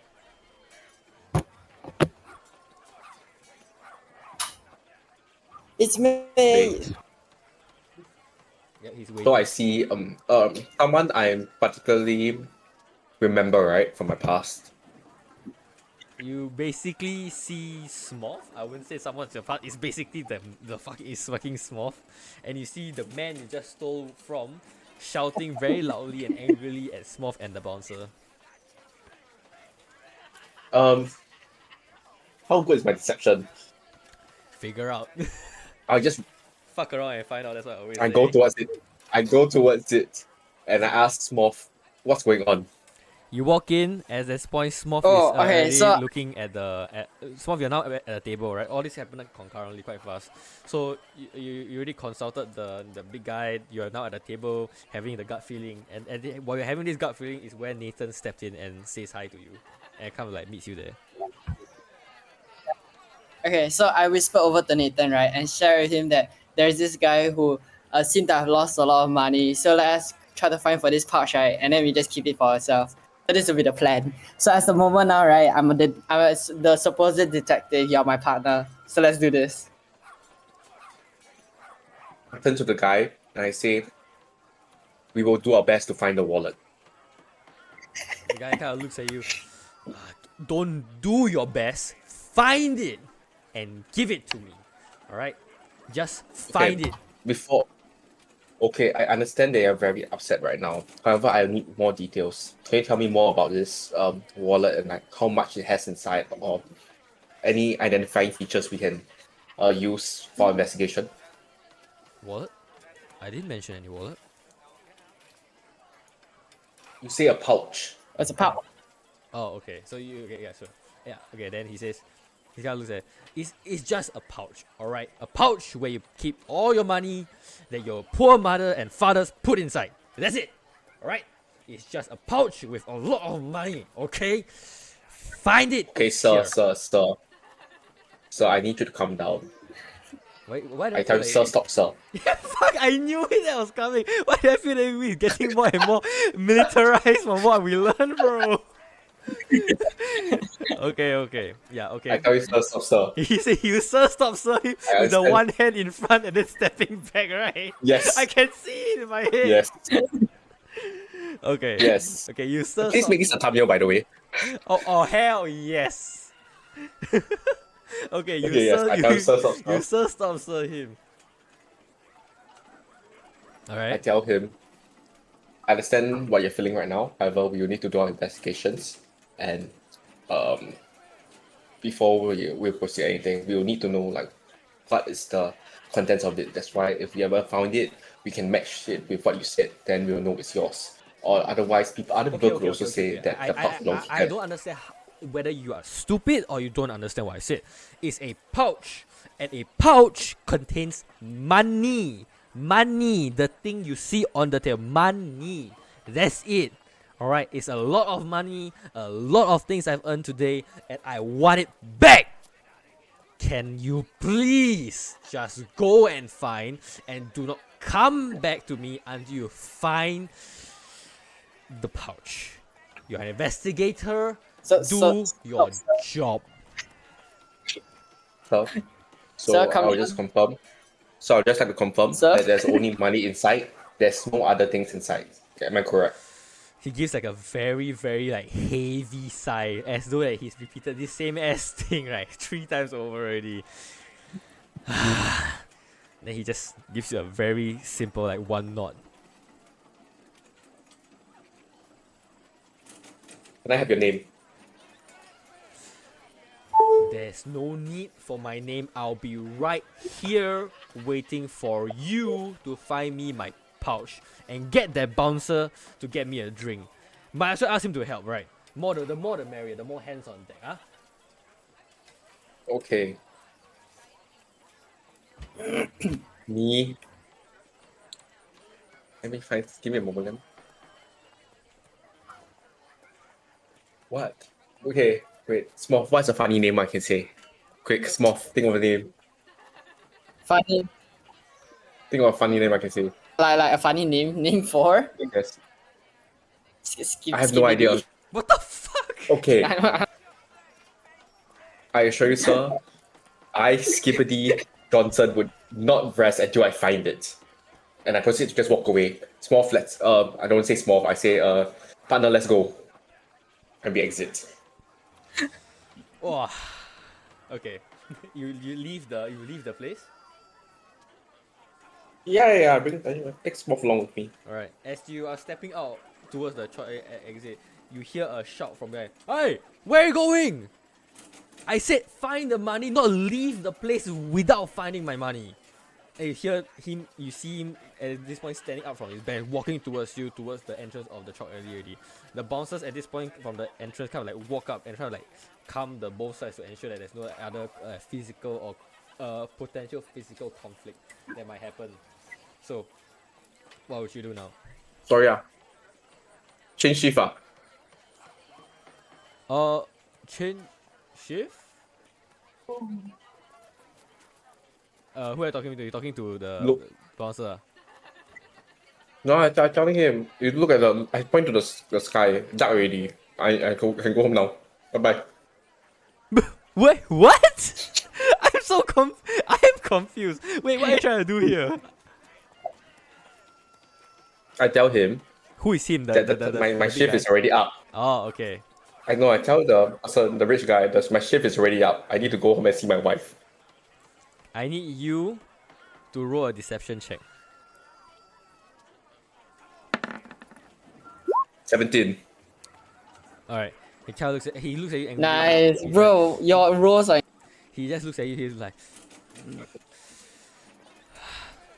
C: it's me.
B: Wait.
A: Yeah, he's waiting.
B: So I see someone I particularly remember, right, from my past.
A: You basically see Smorf. I wouldn't say someone's your part. It's basically the fucking Smorf, and you see the man you just stole from shouting very loudly and angrily at Smorf and the bouncer.
B: How good is my deception?
A: Figure out.
B: I just
A: Fuck around and find out. That's what I always
B: I
A: say.
B: go towards it, and I ask Smorf, "What's going on?"
A: You walk in at this point. Smorf
C: Oh,
A: is
C: okay,
A: already
C: so-
A: looking at Smorf. You're now at the table, right? All this happened concurrently, quite fast. So you already consulted the big guy. You are now at the table having the gut feeling, and while you're having this gut feeling is where Nathan stepped in and says hi to you, and kind of like meets you there.
C: Okay, so I whisper over to Nathan, right, and share with him that there's this guy who seemed to have lost a lot of money. So let's try to find for this pouch, right, and then we just keep it for ourselves. So this will be the plan. So at the moment now, right, I'm the supposed detective. You're my partner. So let's do this.
B: I turn to the guy and I say, "We will do our best to find the wallet."
A: The guy kind of looks at you. Don't do your best. Find it and give it to me. All right, just find it.
B: Okay, I understand they are very upset right now. However, I need more details. Can you tell me more about this wallet and like how much it has inside, or any identifying features we can use for investigation?
A: Wallet? I didn't mention any wallet.
B: You say a pouch.
C: It's a pouch.
A: Oh, okay. So yeah, sure. Yeah, okay. Then he says, this guy looks at it. It's just a pouch, all right? A pouch where you keep all your money that your poor mother and fathers put inside. That's it, all right? It's just a pouch with a lot of money, okay? Find it.
B: Okay, sir,
A: here.
B: Sir, I need you to calm down.
A: Wait, why did
B: I tell you, sir, stop, sir.
A: Yeah, fuck! I knew it that was coming. Why do I feel like we're getting more and more militarized from what we learned, bro? Okay. Yeah, okay.
B: I tell you, sir, stop, sir.
A: He said, "You sir, stop, sir," with the
B: understand.
A: one hand in front and then stepping back, right?
B: Yes.
A: I can see it in my head.
B: Yes.
A: Okay.
B: Yes.
A: Okay, you sir.
B: Please
A: Stop.
B: make this a thumbnail, by the way.
A: Oh hell yes. Okay, you
B: Okay, yes,
A: sir,
B: I tell him sir, stop,
A: you
B: sir.
A: stop sir him.
B: I
A: Alright.
B: tell him, I understand what you're feeling right now. However, we will need to do our investigations, and um, before we proceed anything, we will need to know like what is the contents of it. That's why if we ever found it, we can match it with what you said. Then we'll know it's yours. Or otherwise, other people
A: Okay,
B: could
A: okay, okay,
B: also
A: okay,
B: say
A: okay.
B: that the pouch belongs to
A: I
B: them.
A: don't understand whether you are stupid or you don't understand what I said. It's a pouch, and a pouch contains money. Money, the thing you see on the table. Money. That's it. Alright, it's a lot of money, a lot of things I've earned today, and I want it back. Can you please just go and find and do not come back to me until you find the pouch? You're an investigator. Do your job.
B: So,
C: Sir, come
B: I'll
C: in.
B: just confirm. So I'll just like to confirm
C: Sir?
B: that there's only money inside. There's no other things inside. Okay, am I correct?
A: He gives like a very, very like heavy sigh, as though that he's repeated this same ass thing right 3 times over already. Then he just gives you a very simple like one nod.
B: Can I have your name?
A: There's no need for my name. I'll be right here waiting for you to find me my pouch and get that bouncer to get me a drink. Might as well ask him to help, right? The more the merrier, the more hands on deck, huh?
B: Okay. Me. Let me find. Give me a moment. What? Okay. Wait. Smorf. What's a funny name I can say? Quick, Smorf. Think of a name.
C: Funny,
B: Think of a funny name I can say.
C: like a funny name for
B: Yes.
C: skip
B: I have no idea.
C: Skibidi.
A: What the fuck?
B: Okay.
C: I don't-
B: I assure you, sir. I, Skippity Johnson, would not rest until I find it. And I proceed to just walk away. Smorf, let's. I don't say Smorf. I say, partner, let's go. And we exit.
A: Oh, okay. you leave the place.
B: Yeah. Take Smorf along with me.
A: All right. As you are stepping out towards the exit, you hear a shout from behind. Hey, where are you going? I said find the money, not leave the place without finding my money. And you hear him, you see him at this point standing up from his bench, walking towards you, towards the entrance of the chalk alley already. The bouncers at this point from the entrance kind of like walk up and try to like calm the both sides to ensure that there's no other physical or potential physical conflict that might happen. So, what would you do now?
B: Sorry, change shift.
A: Change shift? Who are you talking to? You talking to the
B: Look.
A: bouncer?
B: No, I'm telling him. You look at the. I point to the sky. Dark already. I can go home now. Bye bye.
A: Wait, what? I am confused. Wait, what are you trying to do here?
B: I tell him
A: Who is him?
B: that my
A: the big
B: shift
A: guy?
B: is already up.
A: Oh, okay.
B: I know. I tell the person, the rich guy, that my shift is already up. I need to go home and see my wife.
A: I need you to roll a deception check.
B: 17.
A: Alright. He looks at you angry.
C: Nice,
A: He's
C: bro. Your rolls are.
A: he just looks at you, he's like,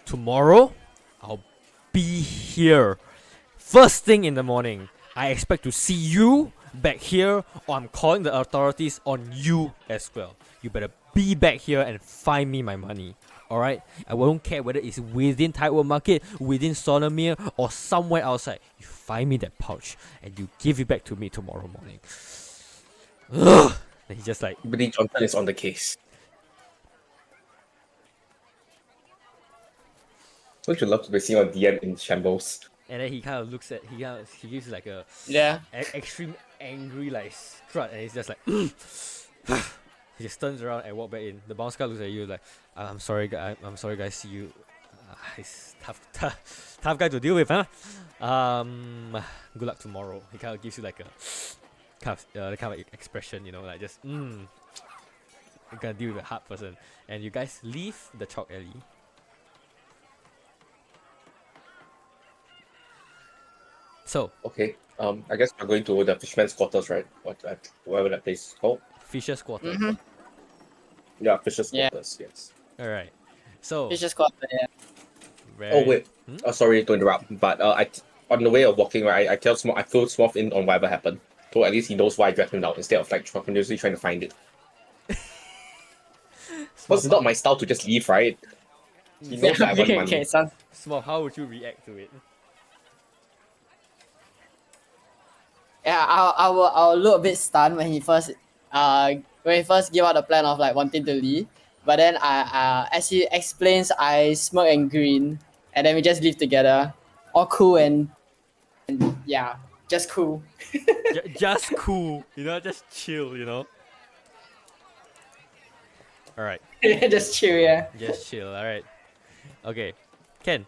A: tomorrow, I'll be here. First thing in the morning. I expect to see you back here, or I'm calling the authorities on you as well. You better be back here and find me my money. Alright? I won't care whether it's within Tightwood Market, within Sonomere, or somewhere outside. You find me that pouch, and you give it back to me tomorrow morning. Ugh. And he just like,
B: Billy Johnson is on the case. Don't you love to be seen on DM in shambles?
A: and then he kind of looks at, he gives like a
C: Yeah.
A: extreme angry like strut, and he's just like, he just turns around and walk back in. The bounce guy looks at you like, I'm sorry, I'm sorry, guys. See you. He's tough guy to deal with, huh? Good luck tomorrow. He kind of gives you like a kind of expression, you know, like just gonna deal with a hard person. And you guys leave the chalk alley. So,
B: Okay. I guess we're going to the fisherman's quarters, right? Whatever that place is called.
A: Fisher's Quarter.
C: Mm-hmm.
B: Yeah, fisher's
C: Yeah.
B: quarters. Yes.
A: Alright. So,
C: It's just called yeah.
B: Oh wait.
A: Hmm?
B: Sorry to interrupt, but on the way of walking, right, I tell Smorf, I fill Smorf in on whatever happened. So at least he knows why I dragged him down instead of like continuously trying to find it. Because it's not my style to just leave, right? He knows that I want money.
C: Okay, son.
A: Small, how would you react to it?
C: Yeah, I'll look a bit stunned when he first gave out the plan of like wanting to leave. But then as he explains, I smirk and grin, and then we just leave together, all cool and yeah, just cool.
A: Just cool, just chill, Alright,
C: Just chill, yeah.
A: just chill, alright. Okay, Ken,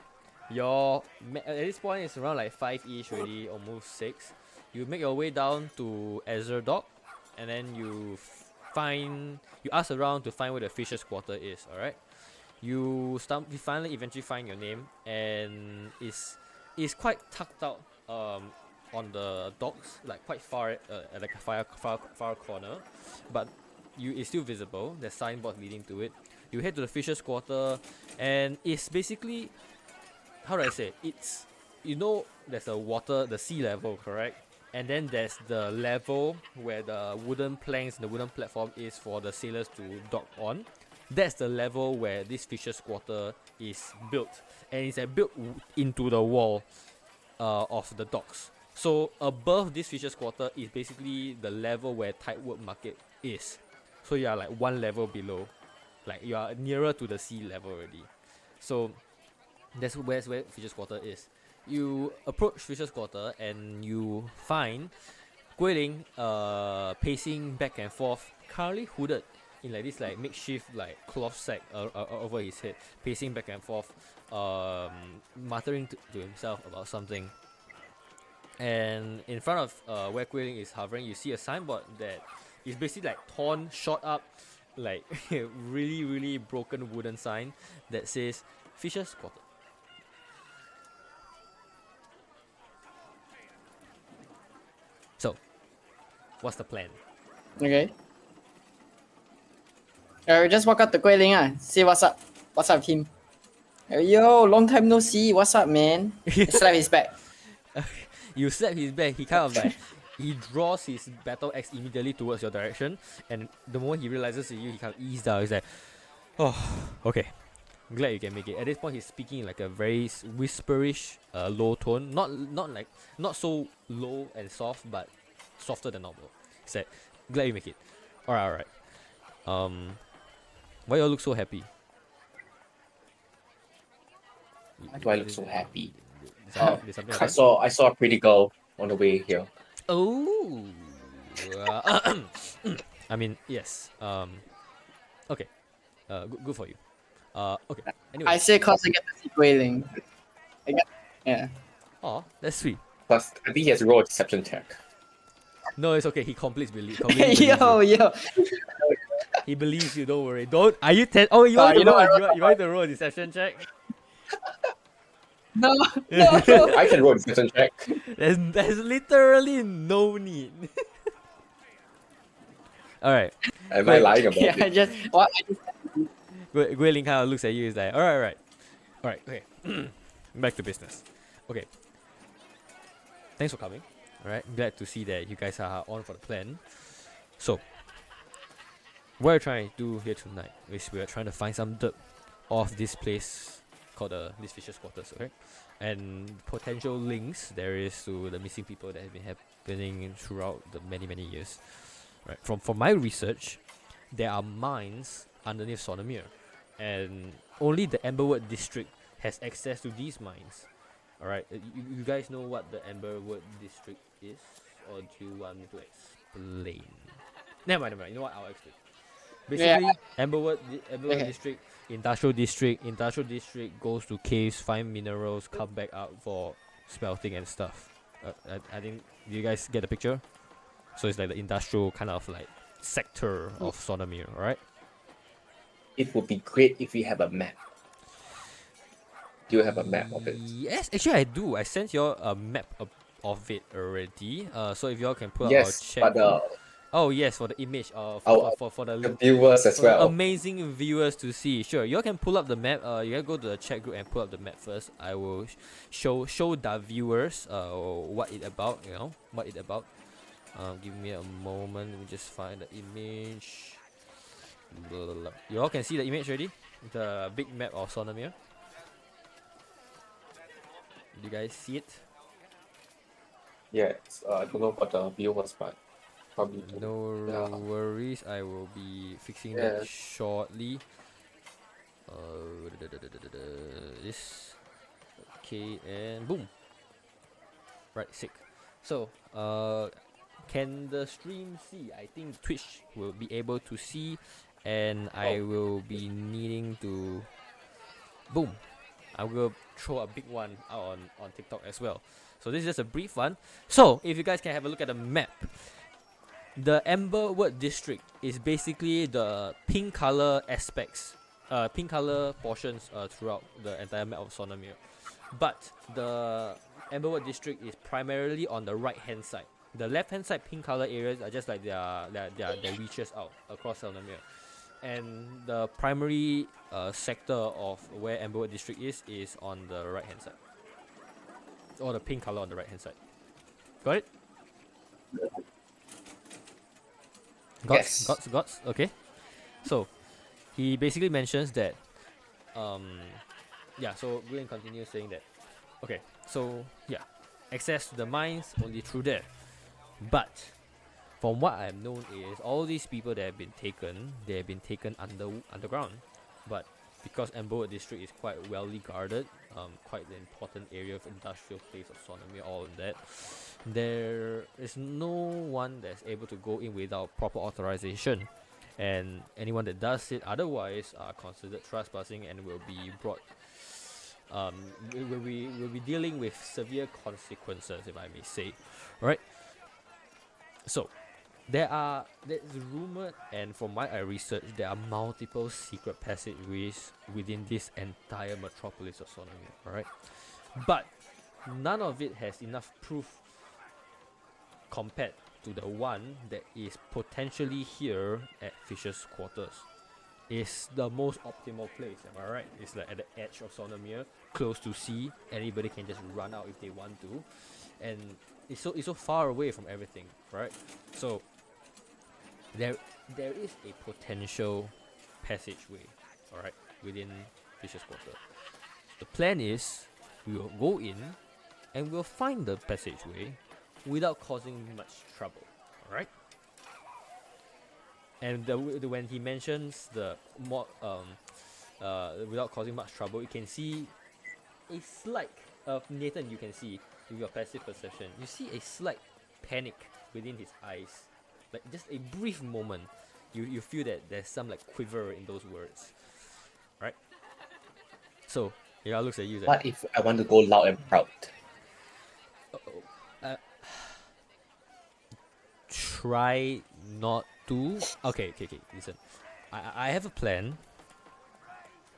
A: at this point it's around like 5-ish already, almost 6. You make your way down to Azure Dock, and then you ask around to find where the fisher's quarter is, alright? You finally eventually find your name, and it's quite tucked out on the docks, like quite far at like a far corner, but it's still visible. There's signboard leading to it. You head to the fisher's quarter, and it's basically, how do I say? It's there's the sea level, correct? And then there's the level where the wooden planks and the wooden platform is for the sailors to dock on. That's the level where this fisher's quarter is built, and it's built into the wall of the docks. So above this fisher's quarter is basically the level where Tidewood Market is. So you are like one level below, like you are nearer to the sea level already. So that's where fisher's quarter is. You approach fisher's quarter and you find Guei Ling pacing back and forth, currently hooded in like this like makeshift like cloth sack over his head, pacing back and forth, muttering to himself about something. And in front of where Guei Ling is hovering, you see a signboard that is basically like torn, shot up, like really really broken wooden sign that says Fisher's Quarter. So, what's the plan?
C: Okay. We just walk out to Guei Ling, see what's up. What's up, team? Yo, long time no see. What's up, man? Slap his back.
A: You slap his back. He kind of like he draws his battle axe immediately towards your direction, and the moment he realizes you, he kind of eases down. He's like, "Oh, okay. I'm glad you can make it." At this point, he's speaking in like a very whisperish, low tone. Not so low and soft, but softer than normal. He's like, "Glad you make it." Alright. Why you all look so happy?
B: Why do I look so happy?
A: There's something
B: I saw a pretty girl on the way here.
A: Oh. I mean, yes. Okay. Good for you. Okay. Anyway.
C: I say cause I get to see Guei Ling. Yeah.
A: Oh, that's sweet.
B: Plus, I think he has a roll deception check.
A: No, it's okay. He completely believes
C: Yo.
A: you. He believes you. Don't worry. Don't. Are you? You want to roll a deception check?
C: No.
B: I can roll a deception check.
A: There's literally no need. All right.
B: Am I lying about
C: Yeah,
B: it?
A: Guei Ling kind of looks at you. He's like, all right. Okay. Back to business. Okay. Thanks for coming. All right. Glad to see that you guys are on for the plan. So, what we're trying to do here tonight is we're trying to find some dirt off this place called this Fisher's Quarters, okay? And potential links there is to the missing people that have been happening throughout the many years. Right. From my research, there are mines underneath Sonomir, and only the Amberwood district has access to these mines. All right, you guys know what the Amberwood district is, or do you want me to explain? Never mind. You know what? I'll explain. Basically, Amberwood district, industrial district goes to caves, find minerals, come back out for smelting and stuff. I think you guys get the picture. So it's like the industrial kind of like sector of Sonomir, alright?
B: it would be great if we have a map. Do you have a map of it?
A: Yes, actually I do. I sent you all a map of it already. So if y'all can pull up our
B: Yes,
A: chat
B: but
A: group. Oh yes, for the image.
B: our
A: For
B: the
A: the
B: viewers as
A: for the
B: well.
A: amazing viewers to see. Sure, you all can pull up the map. You can go to the chat group and pull up the map first. I will show the viewers what it about. You know what it about. Give me a moment. Let me just find the image. Blah, blah, blah. You all can see the image already. The big map of Sonomir. Do you guys see it?
B: Yes, I don't know about the viewers, but probably do.
A: No
B: Yeah.
A: worries. I will be fixing
B: Yeah.
A: that shortly. This. Okay, and boom. Right, sick. So, can the stream see? I think Twitch will be able to see, and I will be needing to. Boom. I will throw a big one out on TikTok as well. So this is just a brief one. So if you guys can have a look at the map, the Amberwood district is basically the pink color aspects, pink color portions throughout the entire map of Sonomir. But the Amberwood district is primarily on the right hand side. The left hand side pink color areas are just like their reaches out across Sonomir. And the primary sector of where Amberwood district is on the right hand side. Or the pink color on the right hand side. Got it?
B: Yes.
A: Gots. Okay. So he basically mentions that so Guei Ling continues saying that okay, so yeah, access to the mines only through there. But from what I've known is all these people that have been taken, they have been taken underground. But because Amberwood district is quite well guarded, quite the important area of industrial place of Sonomir, all of that, there is no one that's able to go in without proper authorization. And anyone that does it otherwise are considered trespassing and will be brought we'll be dealing with severe consequences, if I may say. Alright. So there's rumored, and from what I researched, there are multiple secret passageways within this entire metropolis of Sonomir, alright? But none of it has enough proof compared to the one that is potentially here at Fisher's quarters. It's the most optimal place, am I right? It's like at the edge of Sonomir, close to sea. Anybody can just run out if they want to, and it's so far away from everything, right? So there is a potential passageway, all right, within Fisher's quarter. The plan is we will go in and we'll find the passageway without causing much trouble, all right? And when he mentions the more without causing much trouble, you can see a slight Neighton, you can see with your passive perception, you see a slight panic within his eyes, like just a brief moment. You feel that there's some like quiver in those words, right? So yeah, looks at you. Like,
B: What if I want to go loud and proud?
A: try not to. Okay. Listen, I have a plan.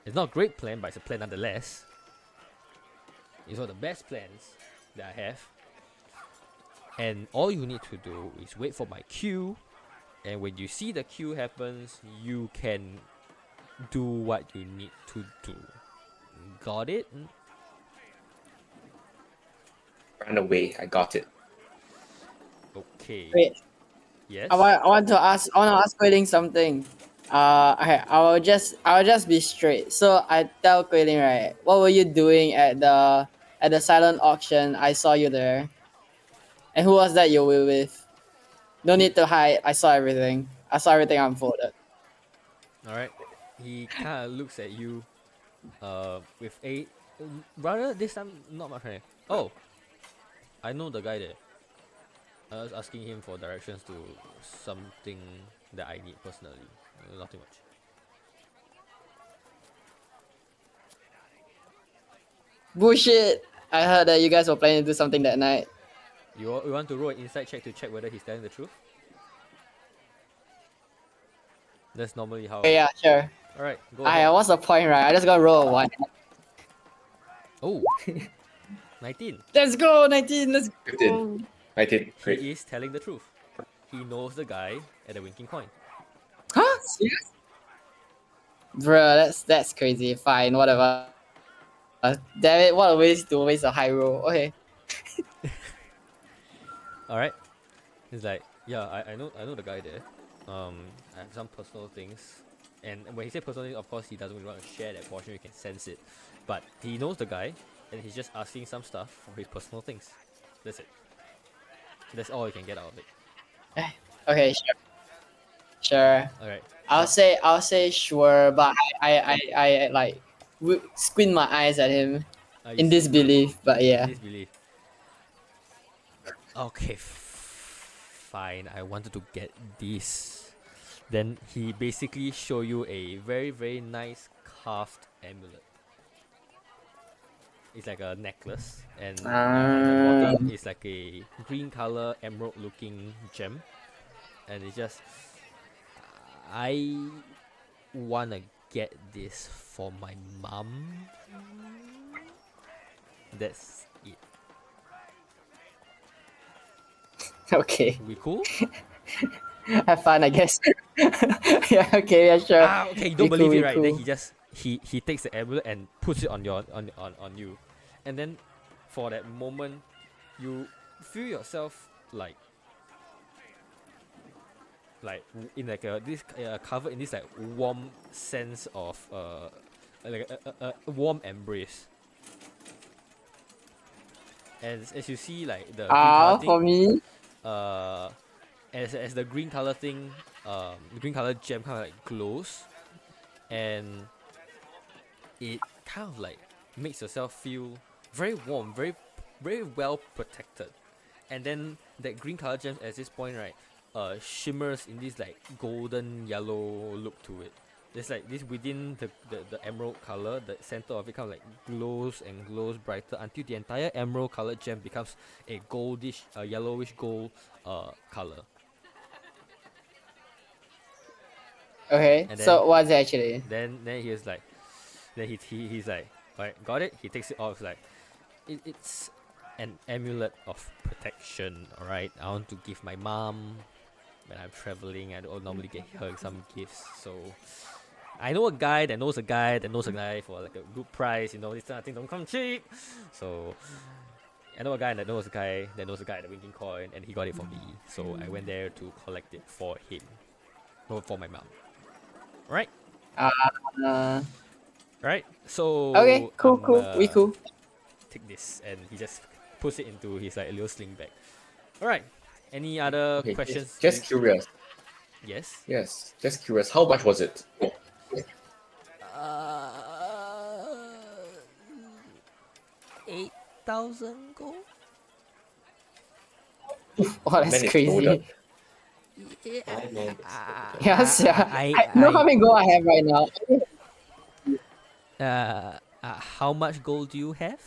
A: It's not a great plan, but it's a plan nonetheless. It's one of the best plans that I have. And all you need to do is wait for my cue. And when you see the cue happens, you can do what you need to do. Got it?
B: Run away. I got it.
A: Okay.
C: Wait,
A: Yes.
C: I want to ask Guei Ling something. Okay, I'll just be straight. So I tell Guei Ling, right, what were you doing at the silent auction? I saw you there. And who was that you were with? No need to hide. I saw everything. I saw everything unfolded.
A: Alright. He kind of looks at you with a rather this time not much. Oh, I know the guy there. I was asking him for directions to something that I need personally. Nothing much.
C: Bullshit. I heard that you guys were planning to do something that night.
A: You want to roll an insight check to check whether he's telling the truth? That's normally how.
C: Okay, yeah, sure.
A: All right, go
C: I
A: ahead.
C: what's the point, right? I just gotta roll a 1.
A: Oh, 19.
C: Let's go, 19. Let's
B: 15.
C: go.
B: 19. Great.
A: He is telling the truth. He knows the guy at the winking coin.
C: Huh? Serious? Bruh, that's crazy. Fine, whatever. Damn it, what a waste to waste a high roll. Okay.
A: All right. He's like, yeah, I know the guy there. I have some personal things, and when he said personal things, of course he doesn't really want to share that portion. You can sense it, but he knows the guy, and he's just asking some stuff for his personal things. That's it. That's all you can get out of it.
C: Okay, sure. Sure.
A: All right.
C: I'll say sure, but I like squint my eyes at him in disbelief. But yeah.
A: Disbelief. Okay, fine. I wanted to get this. Then he basically show you a very nice carved amulet. It's like a necklace, and at the bottom is like a green color emerald looking gem, and it's just I wanna get this for my mum. That's it.
C: Okay.
A: We cool?
C: Have fun, I guess. Yeah. Okay. Yeah. Sure.
A: Okay, you don't
C: We
A: believe
C: cool,
A: it,
C: we
A: right?
C: cool.
A: Then he takes the amulet and puts it on your on you, and then for that moment, you feel yourself like in like a this covered in this like warm sense of like a warm embrace. As you see like the green color
C: For
A: thing,
C: me.
A: as the green color thing, the green color gem kind of like glows, and it kind of like makes yourself feel very warm, very well protected. And then that green color gem at this point, right, shimmers in this like golden yellow look to it. There's like this within the emerald color, the center of it kind of like glows and glows brighter until the entire emerald colored gem becomes a goldish, yellowish gold color.
C: Okay.
A: And
C: So
A: then
C: what's it actually?
A: then he was like, he's like, alright, got it. He takes it off. Like, it's an amulet of protection. Alright, I want to give my mom when I'm traveling. I don't normally get her some gifts, so I know a guy that knows a guy that knows a guy for like a good price. You know, this kind of thing don't come cheap. So I know a guy that knows a guy that knows a guy at the winking coin, and he got it for me. So I went there to collect it for him, or for my mom. Right.
C: Uh,
A: Right. So
C: okay. Cool.
A: I'm,
C: Cool. We cool.
A: take this, and he just puts it into his like little sling bag. All right. Any other
B: Okay,
A: questions?
B: just curious.
A: Yes.
B: Yes, just curious. How much was it?
A: Uh, 8,000 gold.
C: Oh, that's
B: Man, it's
C: crazy.
B: loaded.
C: Yes. Yeah.
A: I
C: know how many gold I have right now.
A: how much gold do you have?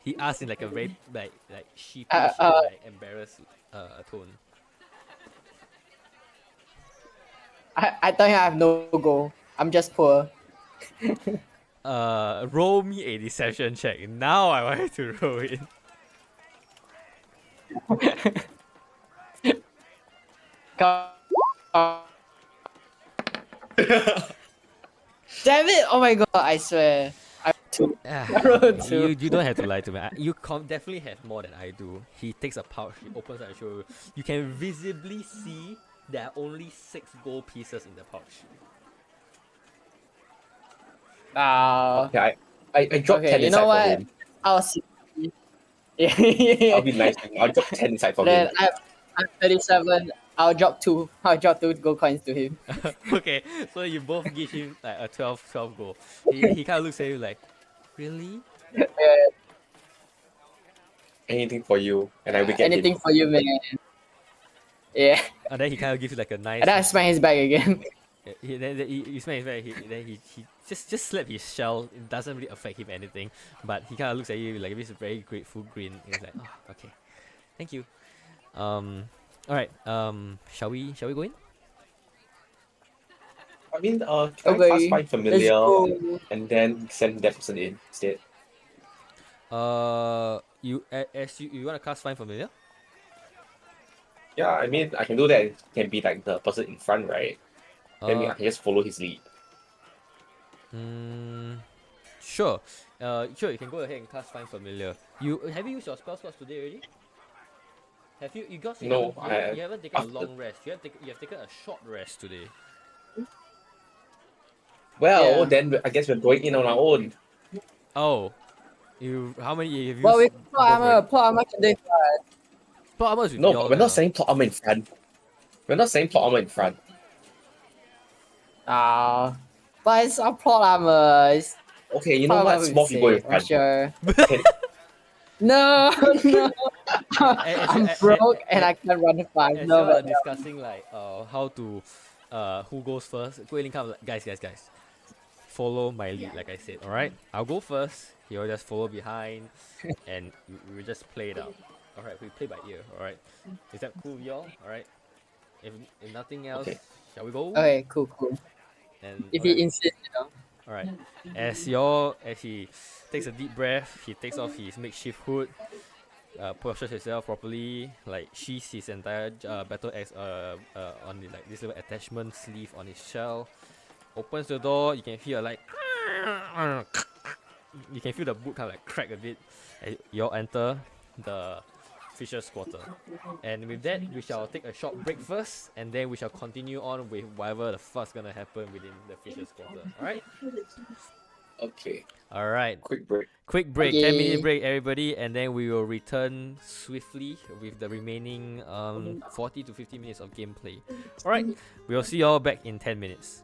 A: He asked in like a very like sheepish, like embarrassed tone.
C: I don't have no gold. I'm just poor.
A: Roll me a deception check. Now I want to roll it.
C: Damn it! Oh my god! I swear. I two. rolled two.
A: You don't have to lie to me. You definitely have more than I do. He takes a pouch, he opens it and shows you. You can visibly see there are only 6 gold pieces in the pouch.
B: Okay, I dropped 10
C: you
B: inside
C: know
B: for
C: what?
B: him.
C: I'll see. Yeah.
B: I'll be nice. I'll drop 10 inside for
C: Then
B: him.
C: I'm 37. I'll drop 2. I'll drop 2 gold coins to him.
A: Okay, so you both give him like a 12 gold. He kind of looks at you like, really?
B: Anything for you, and I will get
C: Anything
B: him.
C: for you, man. Yeah.
A: And then he kind of gives you like a nice.
C: And then I smack his back again.
A: Then you smell his back. Then he just slap his shell. It doesn't really affect him anything, but he kind of looks at you like with a very grateful grin. He's like, oh, okay, thank you. All right. Shall we go in?
B: I mean, can I cast
C: Okay,
B: find
C: let's
B: familiar
C: go.
B: and then send that person in instead?
A: You wanna cast find familiar?
B: Yeah, I mean, I can do that. It can be like the person in front, right? Then I
A: Uh,
B: can just follow his lead.
A: mm, sure. Sure. You can go ahead and cast find familiar. Have you used your spell slots today already? Have you? You guys,
B: No,
A: you haven't taken a
B: after.
A: long rest. You have taken a short rest today.
B: Well,
C: Yeah.
B: then I guess we're going in on our own.
A: Oh, you how many have you
C: Well,
A: used
C: we plot
A: both
C: armor,
A: already?
C: plot armor today.
A: Plot armor is with
B: No, but
A: y'all
B: we're not
A: now.
B: saying plot armor in front. We're not saying plot armor in front.
C: Ah, but it's our plot armor. It's
B: Okay, you know
C: plot
B: what?
C: armor we
B: Small people in
C: say. I'm
B: front.
C: sure.
B: Can,
C: No, no.
A: As
C: I'm broke and I can't run fast.
A: as
C: No,
A: y'all are
C: but no.
A: discussing like how to who goes first, Guei Ling comes like, guys, follow my lead, like I said. All right, I'll go first. You'll just follow behind, and we just play it out. All right, we play by ear. All right, is that cool with y'all? All right. If nothing else,
B: okay.
A: shall we go?
C: Okay, cool, cool.
A: And
C: If
A: okay.
C: he insists.
A: All right. As he takes a deep breath, he takes off his makeshift hood, postures himself properly, like sheaths his entire battle axe on the, like this little attachment sleeve on his shell. Opens the door. You can feel like you can feel the boot kind of like crack a bit. As you all enter the fisher's quarter. And with that, we shall take a short break first, and then we shall continue on with whatever the fuck's gonna happen within the fisher's quarter. Alright?
B: Okay.
A: Alright.
B: Quick break.
A: Quick break, 10-minute
C: Okay.
A: break, everybody, and then we will return swiftly with the remaining 40 to 50 minutes of gameplay. Alright, we'll see y'all back in 10 minutes.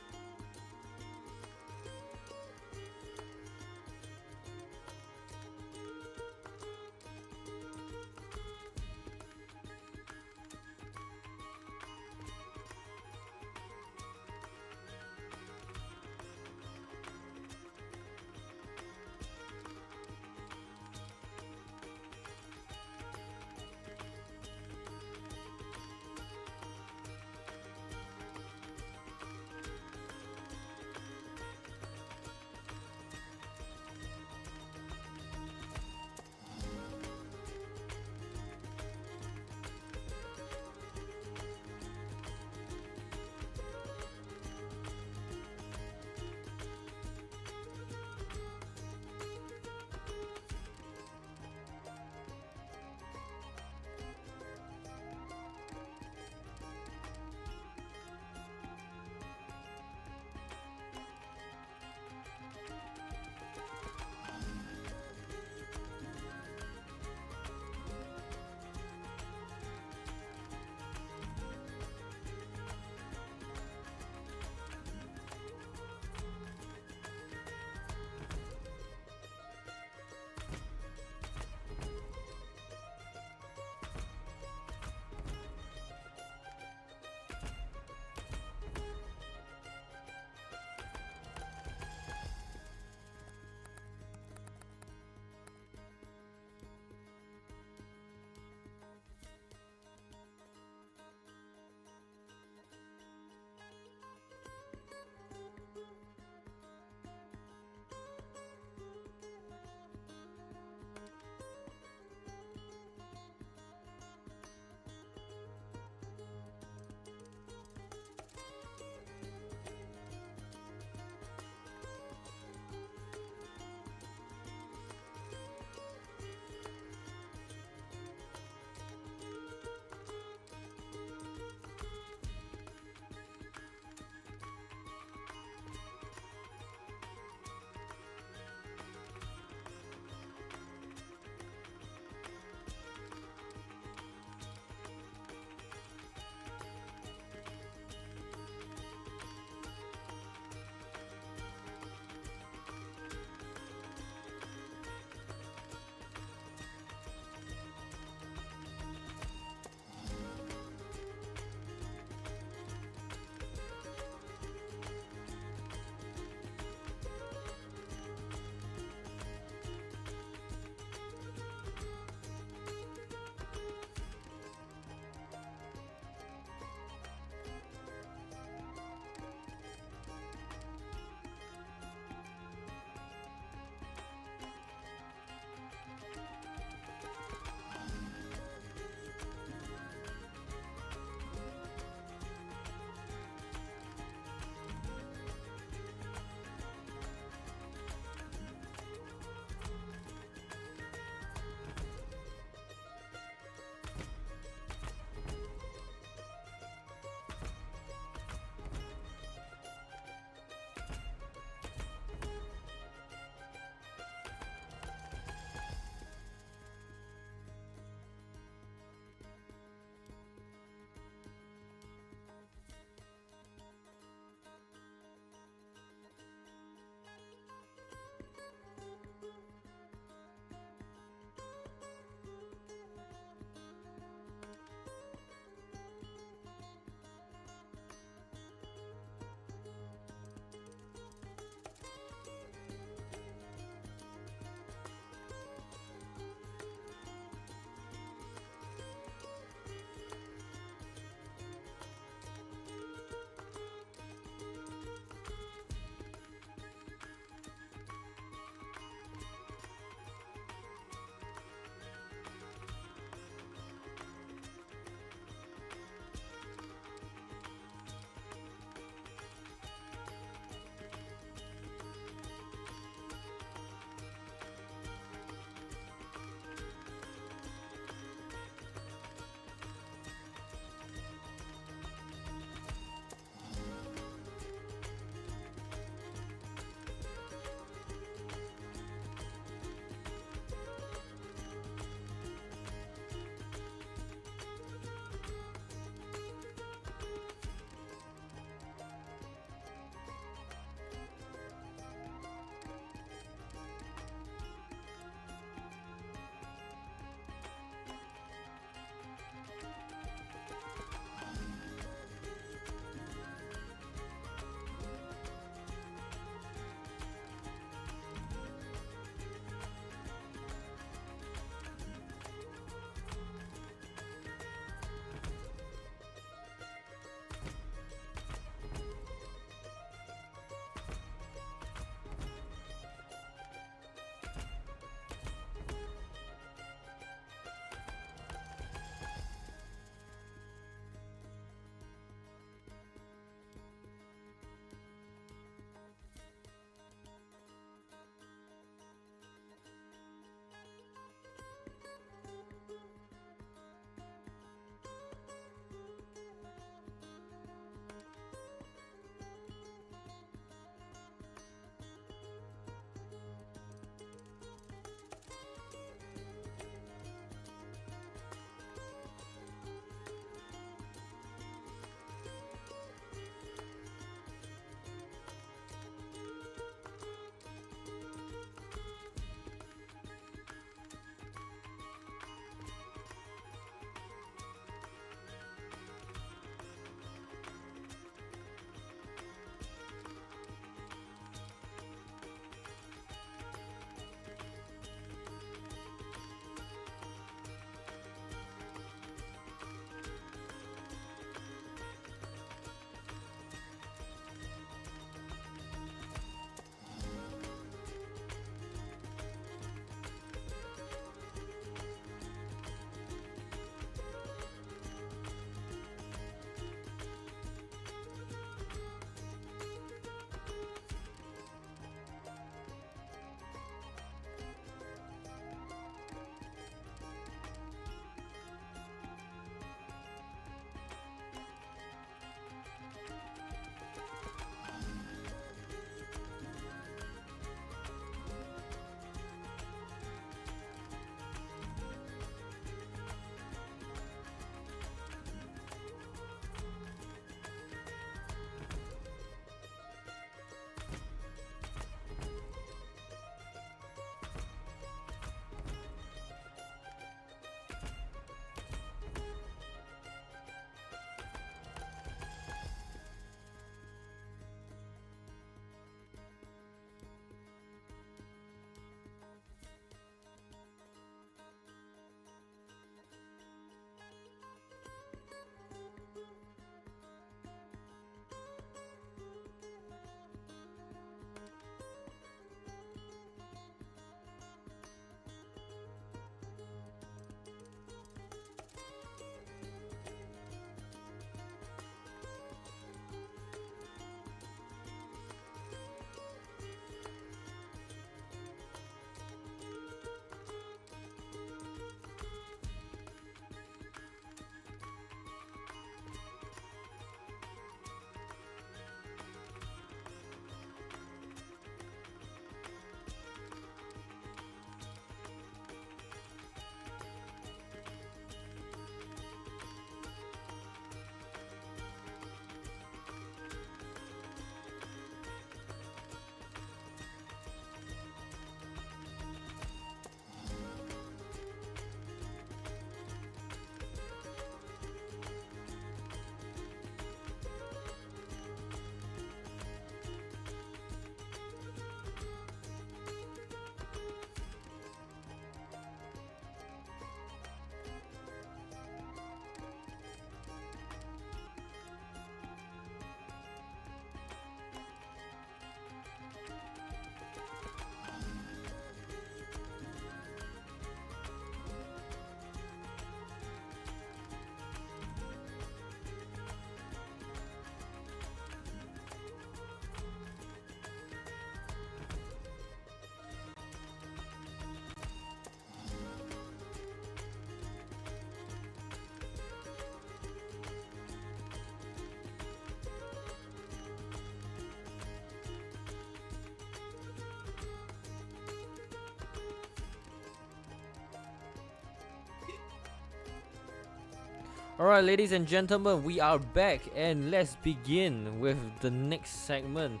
A: Alright, ladies and gentlemen, we are back, and let's begin with the next segment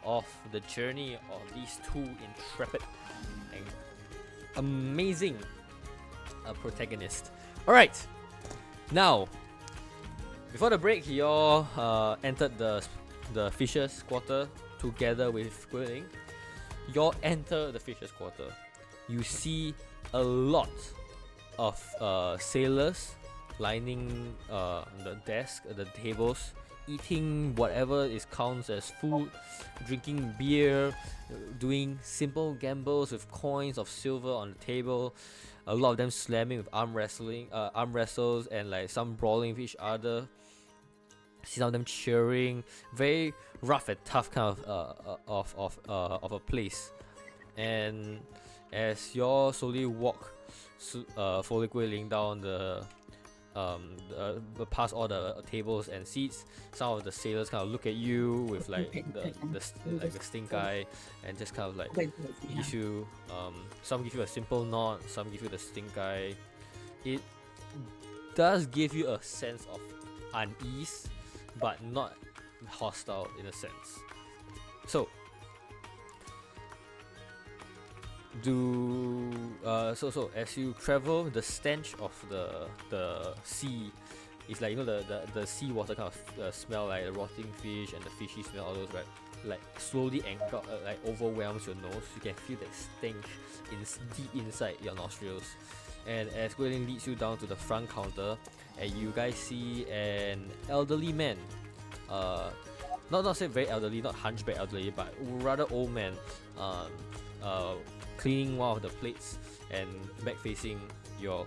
A: of the journey of these two intrepid and amazing protagonists. Alright, now, before the break, you all entered the Fisher's Quarter together with Guei Ling. You all enter the Fisher's Quarter. You see a lot of sailors lining the desk, the tables, eating whatever is counts as food, drinking beer, doing simple gambles with coins of silver on the table. A lot of them slamming with arm wrestles, and like some brawling with each other. See some of them cheering. Very rough and tough kind of a place. And as y'all slowly walk, following Guei Ling down past all the tables and seats, some of the sailors kind of look at you with like the stink eye, and just kind of like give you some give you a simple nod, some give you the stink eye. It does give you a sense of unease, but not hostile in a sense. So so as you travel, the stench of the sea is like, you know, the sea water kind of smell, like the rotting fish and the fishy smell, all those, right? Like slowly like overwhelms your nose. You can feel that stench deep inside your nostrils. And as Guei Ling leads you down to the front counter, and you guys see an elderly man, not say very elderly, not hunchback elderly, but rather old man, cleaning one of the plates and back facing y'all.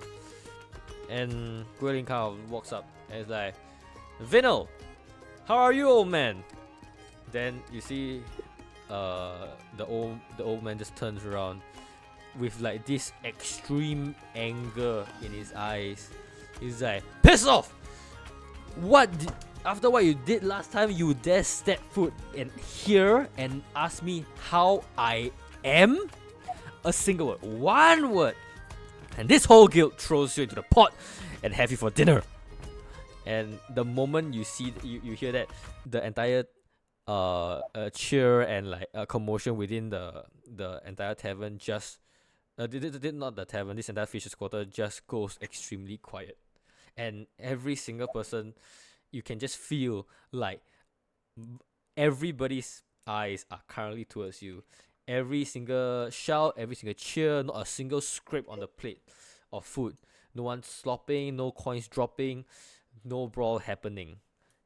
A: And Guei Ling kind of walks up and is like, "Vinyl, how are you, old man?" Then you see the old man just turns around with like this extreme anger in his eyes. He's like, "Piss off! After what you did last time, you dare step foot in here and ask me how I am? A single word, one word, and this whole guild throws you into the pot and have you for dinner." And the moment you see you hear that, the entire cheer and like a commotion within the entire tavern just not the tavern, this entire Fisher's Quarter just goes extremely quiet. And every single person, you can just feel like everybody's eyes are currently towards you. Every single shout, every single cheer, not a single scrape on the plate of food. No one slopping, no coins dropping, no brawl happening.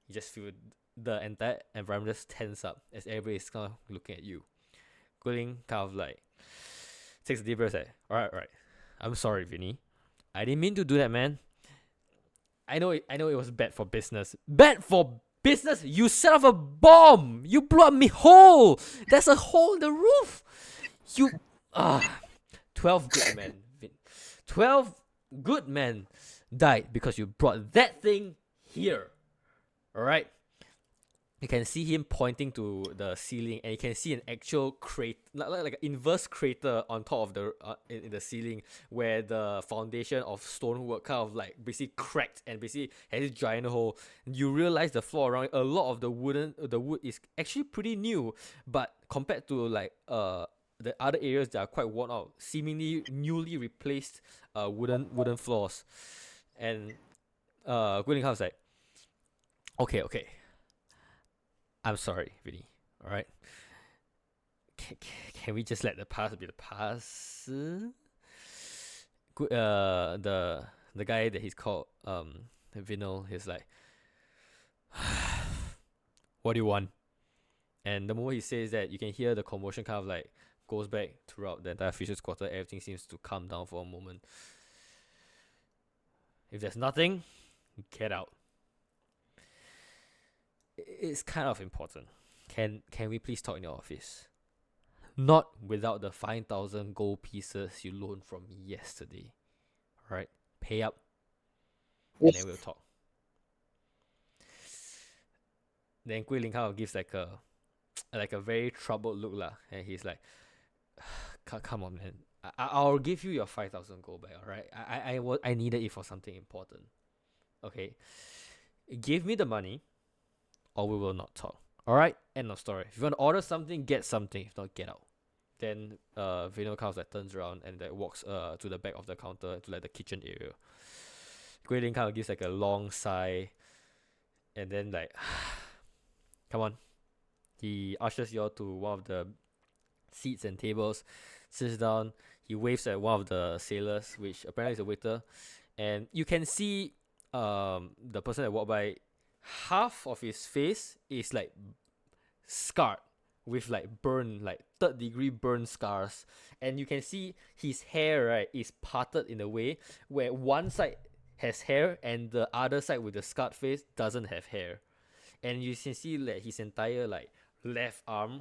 A: You just feel the entire environment just tense up as everybody is kind of looking at you. Guei Ling kind of like takes a deep breath, like, alright. I'm sorry, Vinny. I didn't mean to do that, man. I know it was bad for business. Bad for business? You set off a bomb! You blew up me hole! There's a hole in the roof! 12 good men. 12 good men died because you brought that thing here. Alright? You can see him pointing to the ceiling, and you can see an actual crater, like an inverse crater on top of the in the ceiling, where the foundation of stonework kind of like basically cracked and basically has this giant hole. You realize the floor around it, a lot of the wood is actually pretty new, but compared to like the other areas that are quite worn out, seemingly newly replaced wooden floors. And Guei Ling was like, okay. I'm sorry, Vinny. Alright? Can we just let the past be the past? The guy that he's called Vinyl, he's like, "What do you want?" And the moment he says that, you can hear the commotion kind of like goes back throughout the entire Fisher's Quarter. Everything seems to calm down for a moment. If there's nothing, get out. It's kind of important. Can we please talk in your office? Not without the 5,000 gold pieces you loaned from me yesterday. Alright? Pay up, and then we'll talk. Then Guei Ling kind of gives like a very troubled look lah, and he's like, "Come on, man. I'll give you your 5,000 gold back. Alright? I needed it for something important." Okay, give me the money, or we will not talk. All right, end of story. If you want to order something, get something. If not, get out. Then Vino kind of like turns around and like walks to the back of the counter to like the kitchen area. Guei Ling kind of gives like a long sigh, and then like, come on. He ushers you all to one of the seats and tables, sits down. He waves at one of the sailors, which apparently is a waiter, and you can see the person that walked by. Half of his face is like scarred with like burn, like third-degree burn scars, and you can see his hair right is parted in a way where one side has hair and the other side with the scarred face doesn't have hair, and you can see that his entire like left arm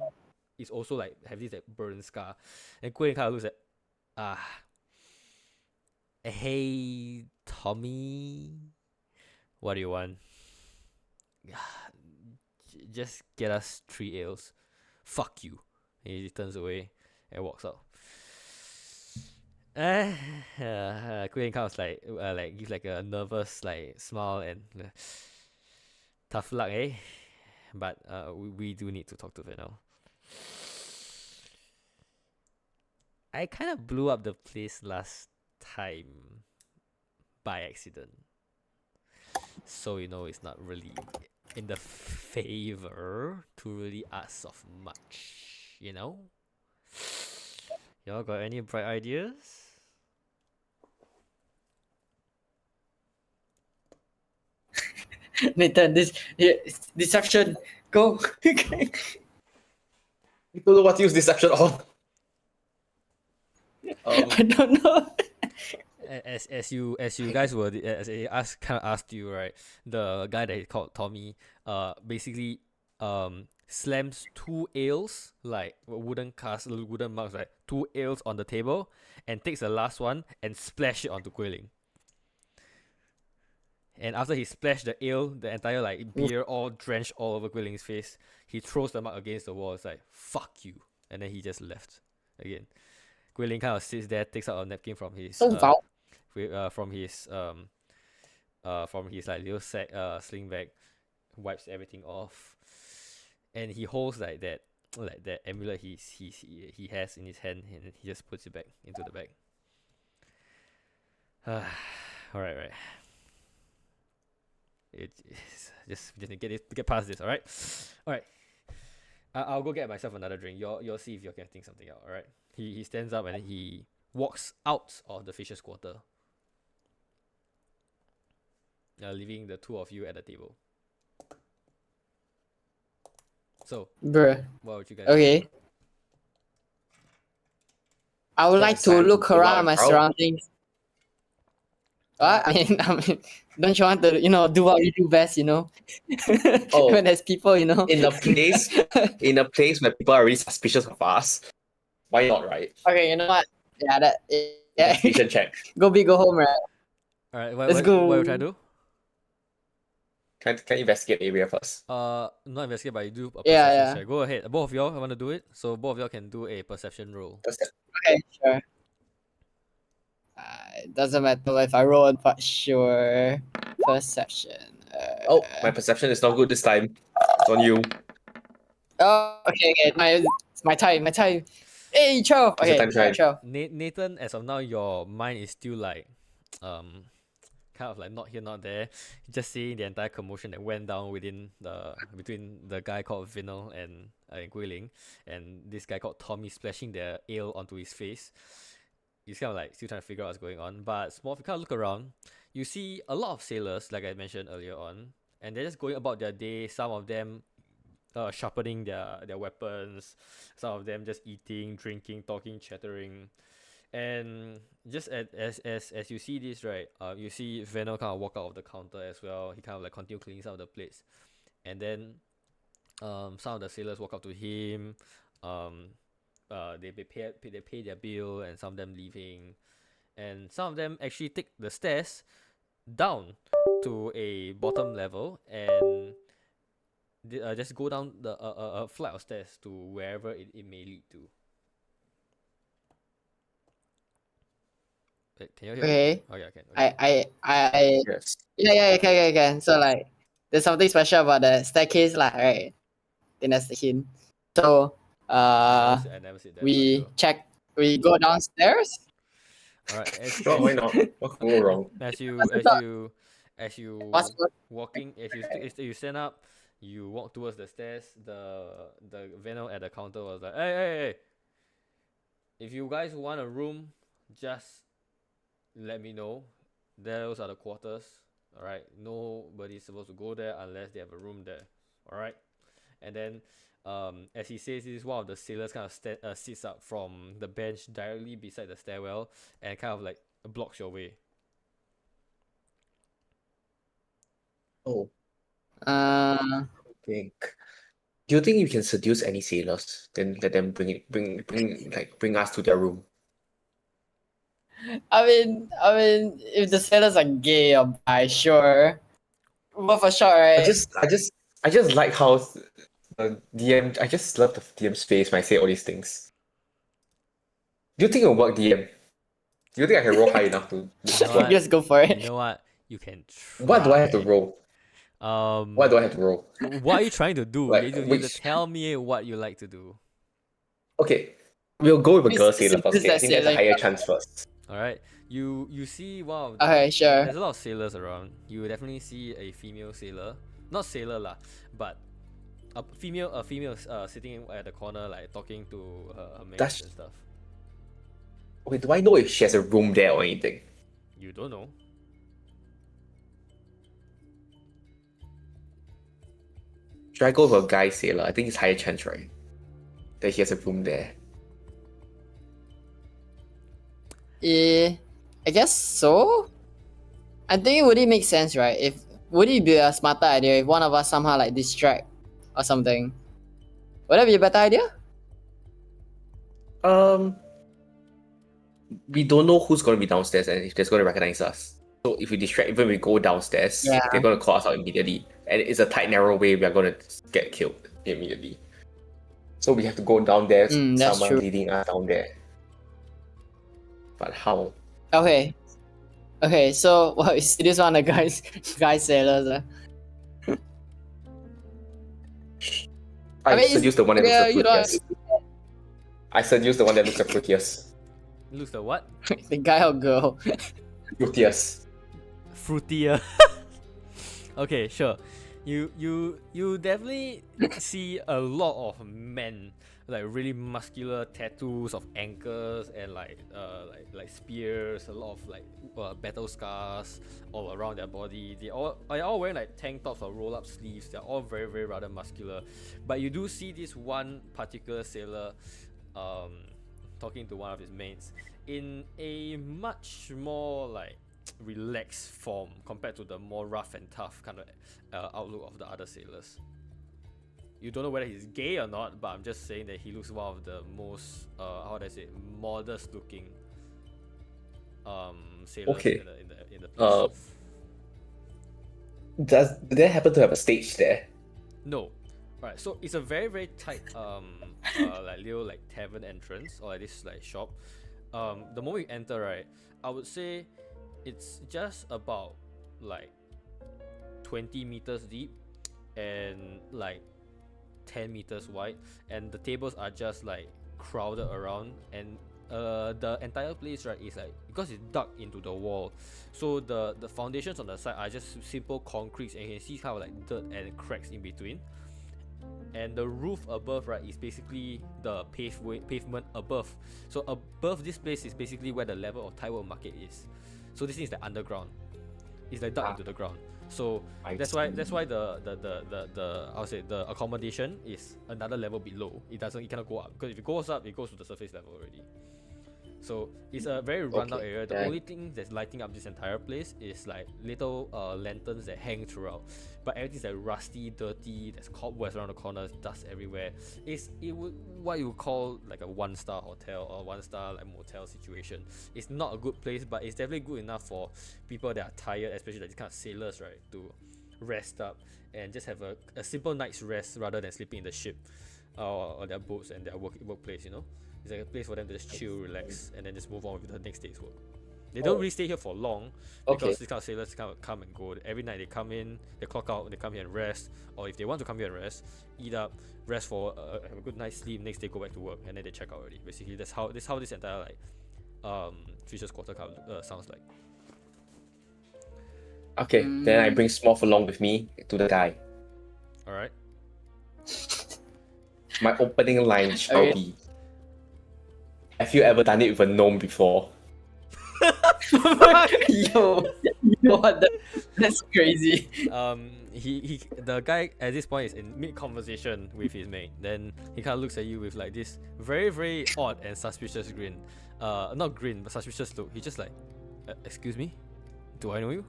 A: is also like have this like burn scar, and Quinn kind of looks at hey Tommy, what do you want? Just get us 3 ales. Fuck you. He turns away and walks out. Queen kind of like gives like a nervous like smile and tough luck, eh? But we do need to talk to Venel. I kind of blew up the place last time by accident, so it's not really in the favor to really ask of much, Y'all got any bright ideas?
C: Nathan, deception. Go.
B: You don't know what to use deception on.
C: I don't know.
A: As you guys were as I asked you, right, the guy that he called Tommy basically slams 2 ales, like wooden mugs, like 2 ales on the table, and takes the last one and splash it onto Guei Ling. And after he splashed the ale, the entire like beer all drenched all over Guei Ling's face, he throws the mug against the wall. It's like, fuck you, and then he just left again. Guei Ling kind of sits there, takes out a napkin from his from his like little sack sling bag, wipes everything off, and he holds like that amulet he has in his hand, and he just puts it back into the bag. All right. It's just get past this. All right. I'll go get myself another drink. You'll see if you can think something out. All right. He stands up and then he walks out of the fisher's quarter, leaving the 2 of you at the table. So,
C: Bruh.
A: what would you guys
C: Okay.
A: do?
C: I would like to look around my surroundings. What? I mean, don't you want to, do what you do best,
B: Oh.
C: when there's people,
B: In a place where people are really suspicious of us. Why not, right?
C: Okay, you know what? Yeah,
B: Investigation check.
C: Go big, go home, right?
A: All right.
C: Let's go.
A: What would I do?
B: Can investigate area first?
A: Not investigate, but you do a
C: Yeah,
A: perception
C: yeah.
A: check. Go ahead. Both of y'all want to do it, so both of y'all can do a perception roll.
C: Okay, sure. It doesn't matter if I roll, but sure. Perception.
B: Oh, my perception is not good this time. It's on you.
C: Oh, okay. It's my time. Hey, 12.
B: It's your
C: Okay,
B: time, Shine.
C: 12.
A: Nathan, as of now, your mind is still like, kind of like not here, not there. Just seeing the entire commotion that went down between the guy called Vinal and Guei Ling, and this guy called Tommy splashing the ale onto his face. He's kind of like still trying to figure out what's going on. But Smorf, you kind of look around, you see a lot of sailors, like I mentioned earlier on, and they're just going about their day. Some of them sharpening their weapons, some of them just eating, drinking, talking, chattering. And just as you see this, right, you see Venel kind of walk out of the counter as well. He kind of like continue cleaning some of the plates, and then some of the sailors walk up to him. They pay their bill, and some of them leaving, and some of them actually take the stairs down to a bottom level and just go down the a flight of stairs to wherever it may lead to. Can you hear me?
C: Okay.
A: Oh yeah, I can.
B: Yes.
C: Yeah, okay. So like, there's something special about the staircase, lah, right? I think that's the hint. So,
A: I never said that.
C: we
A: But
C: check. We go downstairs.
A: sure. All right.
B: Sure, why not? What can go wrong?
A: As you
C: What's
A: walking, as you stand up, you walk towards the stairs. The Venom at the counter was like, hey. If you guys want a room, just let me know. Those are the quarters. All right. Nobody's supposed to go there unless they have a room there. All right. And then, as he says, this is one of the sailors kind of sits up from the bench directly beside the stairwell and kind of like blocks your way.
B: Oh,
C: uh?
B: think. Do you think you can seduce any sailors? Then let them bring us to their room.
C: I mean, if the sailors are gay or bi, sure. But for sure, right?
B: I just like how the DM. I just love the DM's face when I say all these things. Do you think it'll work, DM? Do you think I can roll high enough to?
A: You know what?
C: Just go for
A: You
C: it.
A: know what? You can try.
B: What do I have to roll? What do I have to roll?
A: What are you trying to do?
B: Like,
A: you have to
B: which-
A: tell me what you like to do.
B: Okay, we'll go with a
C: Please
B: girl sailor first.
C: seduce
B: Okay, I
C: that
B: think there's a
C: sailor.
B: higher chance first.
A: All right. You see one of the,
C: Okay, sure.
A: there's a lot of sailors around. You will definitely see a female sailor, not sailor lah, but a female sitting at the corner like talking to her mates
B: That's-
A: and stuff.
B: Okay, do I know if she has a room there or anything?
A: You don't know.
B: Should I go with a guy sailor? I think it's higher chance, right? That he has a room there.
C: I guess so. I think would it make sense, right? Would it be a smarter idea if one of us somehow like distract or something? Would that be a better idea?
B: We don't know who's going to be downstairs and if they're going to recognize us. So if we distract, even when we go downstairs,
C: Yeah.
B: they're going to call us out immediately. And it's a tight, narrow way. We are going to get killed immediately. So we have to go down there.
C: That's
B: Someone
C: true.
B: leading us down there. But how?
C: Okay. Okay, so what is this one of the guy sailors?
B: I
C: mean,
B: seduce the one that
C: yeah,
B: looks the prettiest. I seduce the one that looks the prettiest.
A: Looks like what?
C: The guy or girl?
B: Prettiest.
A: Fruitier. Okay, sure. You definitely see a lot of men like really muscular tattoos of anchors and like spears, a lot of like battle scars all around their body. They're all wearing like tank tops or roll up sleeves. They're all very very rather muscular. But you do see this one particular sailor talking to one of his mates in a much more like relaxed form compared to the more rough and tough kind of outlook of the other sailors. You don't know whether he's gay or not, but I'm just saying that he looks one of the most how do I say, modest looking sailors
B: Okay.
A: in the place.
B: Do they happen to have a stage there?
A: No. Right, so it's a very very tight like little like tavern entrance or like this like shop. The moment you enter, right, I would say it's just about like 20 meters deep and like 10 meters wide, and the tables are just like crowded around, and the entire place, right, is like, because it's dug into the wall, so the foundations on the side are just simple concrete, and you can see kind of like dirt and cracks in between, and the roof above, right, is basically the pavement above. So above this place is basically where the level of Taiwan market is. So this thing is like underground. It's like dug into the ground. So that's why the I would say the accommodation is another level below. It cannot go up, because if it goes up, it goes to the surface level already. So it's a very rundown area. The only thing that's lighting up this entire place is like little lanterns that hang throughout, but everything's like rusty, dirty. There's cobwebs around the corners, dust everywhere. It would what you would call like a 1-star hotel or 1-star like motel situation. It's not a good place, but it's definitely good enough for people that are tired, especially like these kind of sailors, right, to rest up and just have a simple night's rest rather than sleeping in the ship or their boats and their workplace. It's like a place for them to just chill, relax, and then just move on with the next day's work. They don't
B: Oh.
A: really stay here for long
B: Okay.
A: because these kind of sailors kind of come and go. Every night they come in, they clock out, they come here and rest. Or if they want to come here and rest, eat up, rest for have a good night's sleep. Next day go back to work and then they check out already. Basically, that's how this entire like Fisher's Quarter kind of, sounds like.
B: Okay, then I bring Smorf along with me to the guy.
A: All right.
B: My opening line shall
C: Okay.
B: be: have you ever done it with a gnome before?
C: Yo, what? That's crazy.
A: The guy at this point is in mid conversation with his mate. Then he kind of looks at you with like this very very odd and suspicious grin. Not grin but suspicious look. He just like, excuse me, do I know you?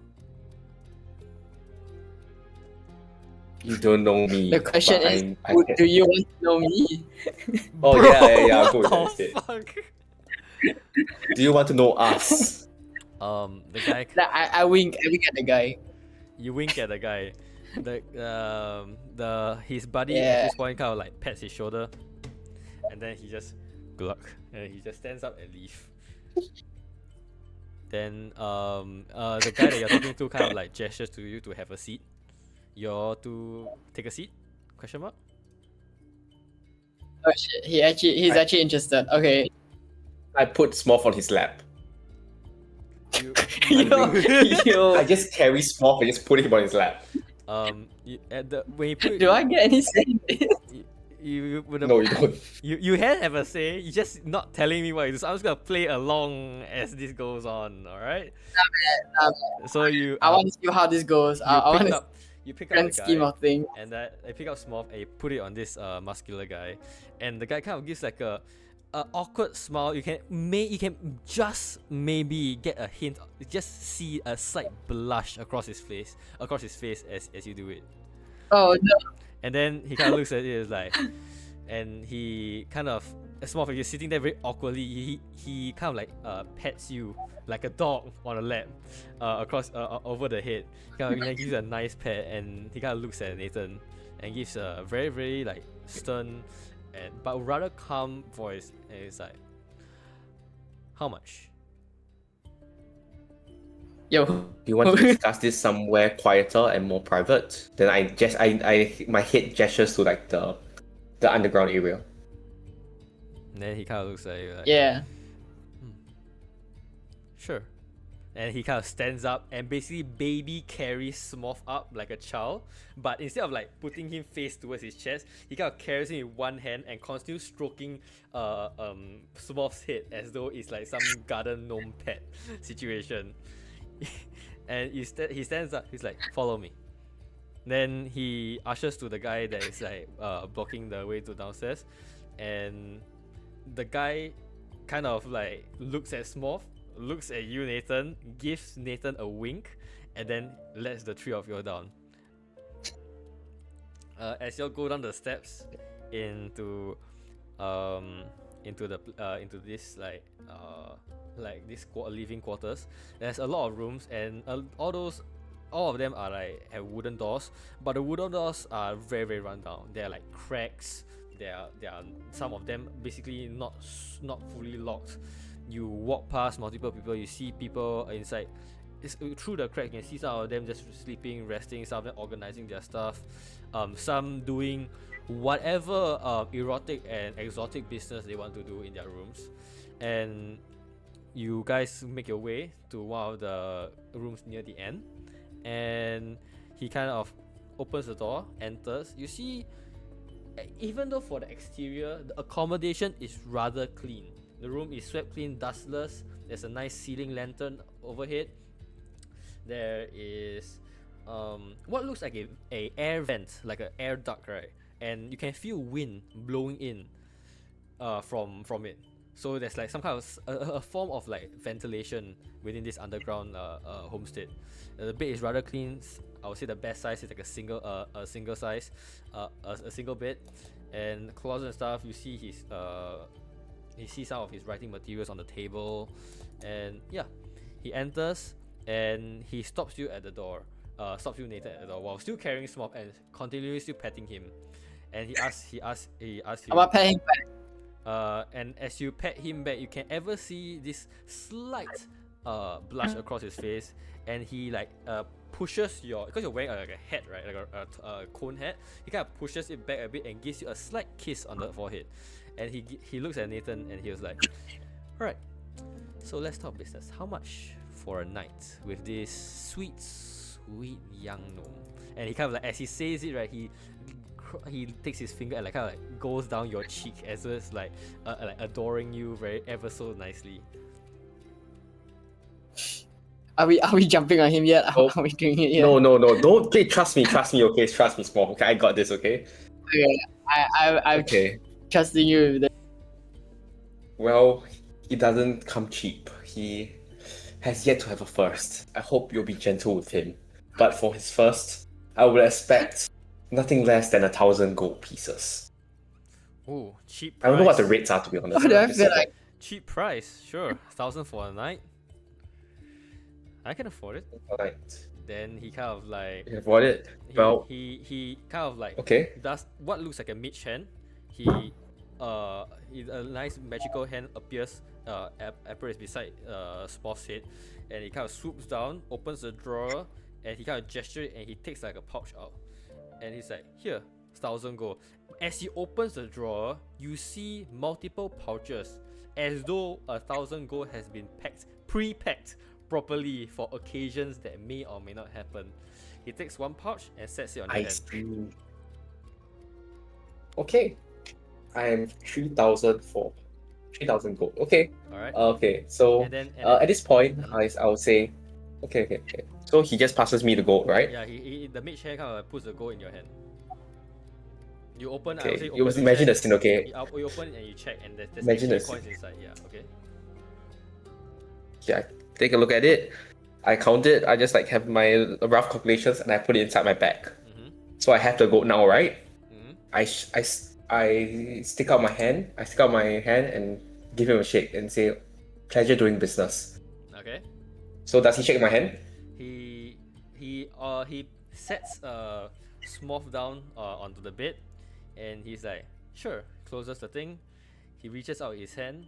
B: You don't know me.
C: The question
B: but
C: is,
B: I
C: who
B: can-
C: do you want to know me?
B: Oh
A: Bro,
B: yeah,
A: what
B: go with that
A: the
B: instead.
A: fuck?
B: Do you want to know us?
A: The guy,
C: Like, I wink at the guy.
A: you wink at the guy. His buddy at
C: Yeah.
A: this point kind of like pats his shoulder, and then he just good luck, and he just stands up and leave. Then the guy that you're talking to kind of like gestures to you to have a seat. You're to take a seat? Question mark.
C: Oh shit, he's actually interested. Okay.
B: I put Smorf on his lap.
A: You,
C: Yo,
B: I just carry Smorf and just put him on his lap.
A: when you put
C: do I get any say in this?
A: you would
B: No, you don't.
A: you have a say. You just not telling me what you do. So I'm just gonna play along as this goes on. All right. So you
C: I want to see how this goes.
A: you
C: I want
A: pick
C: to
A: up you pick up
C: grand
A: the
C: scheme
A: guy,
C: of things.
A: and I pick up Smorf and you put it on this muscular guy, and the guy kind of gives like a awkward smile. You can just maybe get a hint, just see a slight blush across his face as you do it.
C: Oh no.
A: And then he kind of looks at it as like, and he kind of, Smorf, you're sitting there very awkwardly. He kind of like pets you like a dog on a lap, across over the head. Kind of gives you a nice pet, and he kind of looks at Nathan and gives a very very like stern and but rather calm voice, and it's like, how much?
C: Yo.
B: Do you want to discuss this somewhere quieter and more private? Then I my head gestures to like the underground area.
A: And then he kind of looks at you like,
C: Yeah.
A: sure. And he kind of stands up and basically baby carries Smorf up like a child. But instead of like putting him face towards his chest, he kind of carries him with one hand and continues stroking Smorf's head as though it's like some garden gnome pet situation. And he stands up, he's like, follow me. Then he ushers to the guy that is like blocking the way to downstairs. And the guy kind of like looks at Smorf, looks at you, Nathan, gives Nathan a wink, and then lets the three of you down. As you go down the steps into this like this living quarters, there's a lot of rooms, and all of them are like have wooden doors, but the wooden doors are very very run down. There are like cracks. There are some of them basically not fully locked. You walk past multiple people, you see people inside. Through the crack, you can see some of them just sleeping, resting, some of them organizing their stuff, some doing whatever erotic and exotic business they want to do in their rooms. And you guys make your way to one of the rooms near the end, and he kind of opens the door, enters. You see, even though for the exterior, the accommodation is rather clean. The room is swept clean, dustless. There's a nice ceiling lantern overhead. There is what looks like a air vent, like an air duct, right? And you can feel wind blowing in from it. So there's like some kind of a form of like ventilation within this underground homestead. The bed is rather clean. I would say the best size is like a single size, a single bed, and closet and stuff. You see he sees some of his writing materials on the table, and yeah, he enters and he stops you at the door. Stops you, Nathan, at the door while still carrying Smorf and continuously petting him. And he asks you.
C: I'm not paying back.
A: And as you pet him back, you can ever see this slight blush across his face, and he like pushes your, because you're wearing like a hat, right, like a cone hat. He kind of pushes it back a bit and gives you a slight kiss on the forehead, and he looks at Nathan and he was like, "All right, so let's talk business. How much for a night with this sweet young gnome?" And he kind of like, as he says it, right, he takes his finger and like kind of like goes down your cheek as well as like adoring you very ever so nicely.
C: Are we jumping on him yet?
B: Oh,
C: Are we doing it yet?
B: No, don't. Please trust me, okay? Trust me, Small. Okay, I got this, okay?
C: Okay, I'm
B: Okay.
C: trusting you with it.
B: Well, he doesn't come cheap. He has yet to have a first. I hope you'll be gentle with him. But for his first, I would expect nothing less than 1,000 gold pieces.
A: Ooh, cheap price.
B: I don't know what the rates are, to be honest.
C: What do I feel like?
A: Cheap price, sure. 1,000 for a night. I can afford it.
B: Alright.
A: Then he kind of like,
B: You can afford it? Well,
A: he kind of like
B: okay.
A: does what looks like a mage hand. A nice magical hand appears, apparates beside Smorf's head, and he kind of swoops down, opens the drawer, and he kind of gestures and he takes like a pouch out, and he's like, "Here, 1,000 gold." As he opens the drawer, you see multiple pouches, as though 1,000 gold has been pre-packed properly for occasions that may or may not happen. He takes one pouch and sets it on your hand.
B: see. Okay. I'm 3,000 for 3,000 gold. Okay.
A: Alright.
B: Okay. So
A: And then
B: at this point, I would say, okay. So he just passes me the gold, right?
A: yeah, he the mage hand kind of like puts the gold in your hand. You open. I
B: Okay.
A: would say
B: You
A: open,
B: imagine the
A: check.
B: scene, okay?
A: You open it and you check, and there's
B: Imagine
A: actually
B: the
A: coins inside. Yeah. Okay.
B: Yeah, I take a look at it. I count it. I just like have my rough calculations and I put it inside my bag.
A: Mm-hmm.
B: So I have the gold now, right?
A: Mm-hmm.
B: I stick out my hand. I stick out my hand and give him a shake and say, "Pleasure doing business."
A: Okay.
B: So does he shake my hand?
A: He sets Smorf down onto the bed, and he's like, "Sure." Closes the thing. He reaches out his hand,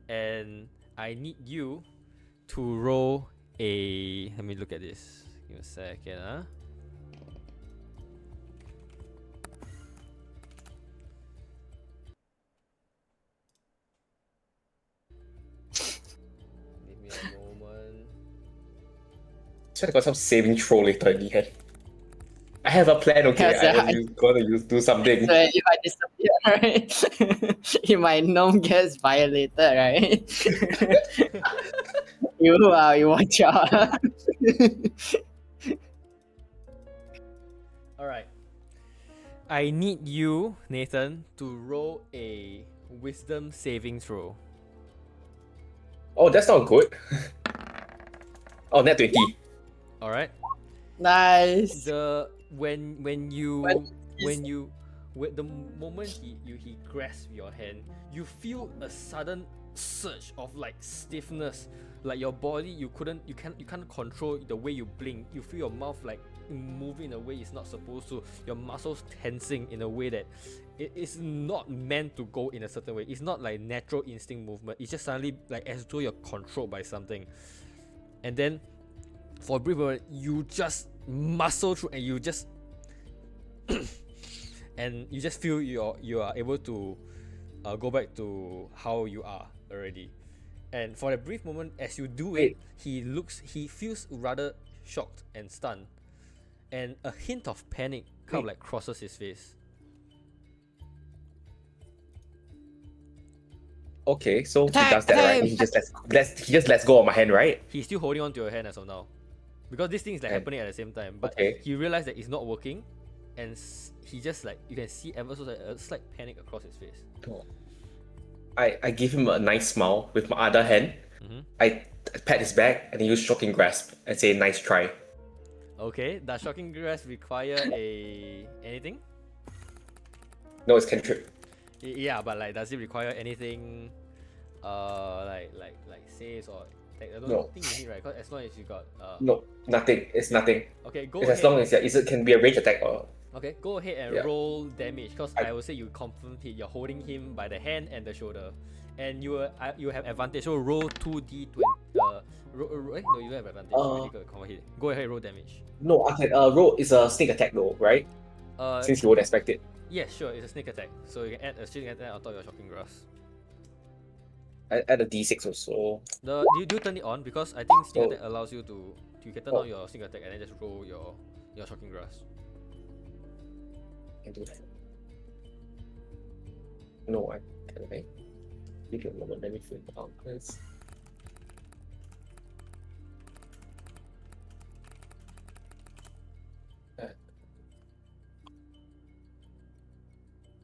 A: and I need you to roll a. Let me look at this. Give me a second, Give me a moment.
B: So I got some saving throw later in the end. I have a plan, okay?
C: Yes,
B: I am gonna do something.
C: So if I disappear, right, if my gnome gets violated, right, you watch out.
A: Alright. I need you, Nathan, to roll a wisdom saving throw.
B: Oh, that's not good. Oh, net 20.
A: Alright.
C: Nice.
A: The the moment he grasps your hand, you feel a sudden surge of like stiffness, like your body you can't control the way you blink. You feel your mouth like moving in a way it's not supposed to, your muscles tensing in a way that it is not meant to go in a certain way. It's not like natural instinct movement. It's just suddenly like as though you're controlled by something, and then for a brief moment you just muscle through and you just and you just feel you are able to go back to how you are already. And for a brief moment as you do it, he feels rather shocked and stunned, and a hint of panic kind of like crosses his face.
B: Okay, so he does that, right? He just lets go of my hand, right?
A: He's still holding on to your hand as of now, because this thing is like happening at the same time, but he realized that it's not working, and he just like, you can see ever so a slight panic across his face.
B: I give him a nice smile with my other hand.
A: Mm-hmm.
B: I pat his back and use shocking grasp and say, "Nice try."
A: Okay, does shocking grasp require anything?
B: No, it's cantrip.
A: Yeah, but like, does it require anything? Like saves or? Like, I don't think you need, right? Because as long as you got
B: No, nothing. It's nothing.
A: Okay, go
B: it's
A: ahead.
B: As long as it can be a range attack or.
A: Okay, go ahead and roll damage, because I will say you confirm hit. You're holding him by the hand and the shoulder, and you have advantage. So roll 2d20, No, you don't have advantage. You already got a combo hit. Go ahead, roll damage.
B: No, I can roll is a sneak attack though, right? Since you won't expect it.
A: Yeah, sure. It's a sneak attack, so you can add a sneak attack on top of your shocking grasp.
B: I add a D6 or so.
A: You do turn it on because I think sneak
B: Oh.
A: attack allows you to you can turn on your sneak attack and then just roll your shocking grasp.
B: Can do that. No, I can't. Give me a moment, let me think about this.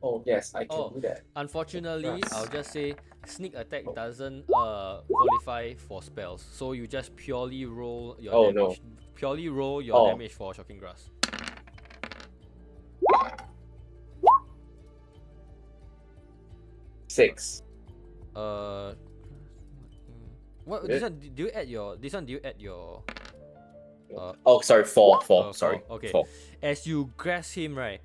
B: Oh yes, I can do that.
A: Unfortunately,
B: Yes.
A: I'll just say sneak attack doesn't qualify for spells, so you just purely roll your
B: Oh,
A: damage.
B: no.
A: Purely roll your damage for shocking grasp.
B: Six.
A: What
B: Good.
A: this one? Do you add your this one? Do you add your
B: Oh, sorry, four. Sorry,
A: okay.
B: four.
A: As you grasp him, right,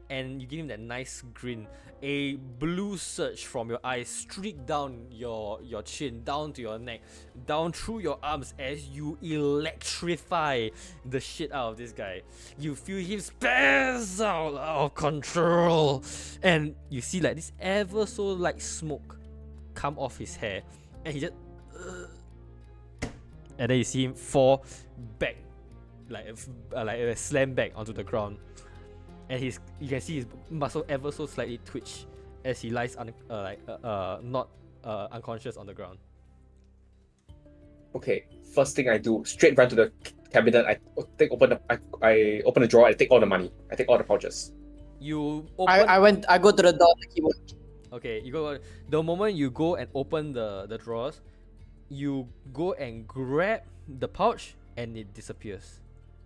A: and you give him that nice grin. A blue surge from your eyes streak down your chin, down to your neck, down through your arms as you electrify the shit out of this guy. You feel him spaz out of control, and you see like this ever so light smoke come off his hair, and he just. And then you see him fall back, like a slam back onto the ground, and you can see his muscle ever so slightly twitch as he lies not unconscious on the ground.
B: Okay, first thing I do, straight run to the cabinet. I open the drawer. I take all the money. I take all the pouches.
A: You open.
C: I go to the door to keep watch.
A: Okay, you go. The moment you go and open the drawers, you go and grab the pouch and it disappears.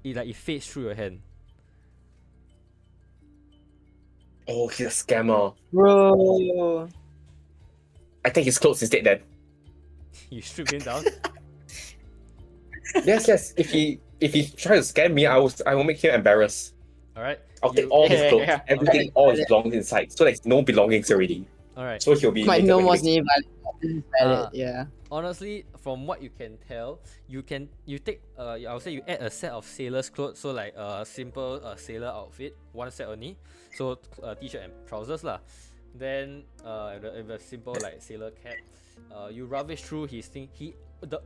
A: It fades through your hand.
B: Oh, he's a scammer.
C: Bro.
B: I take his clothes instead then.
A: You strip him down.
B: Yes. If he tries to scam me, I will make him embarrassed.
A: All right.
B: I'll take all his clothes, everything, all his belongings inside. So there's no belongings already.
A: All right.
B: So he'll be.
C: Might
B: later
C: no
B: when he
C: more
B: wakes-
C: sneeze valid. Yeah.
A: Honestly, from what you can tell, you take I would say you add a set of sailor's clothes, so like a simple sailor outfit, one set only, so t-shirt and trousers lah. Then with a simple like sailor cap, you rubbish through his thing. The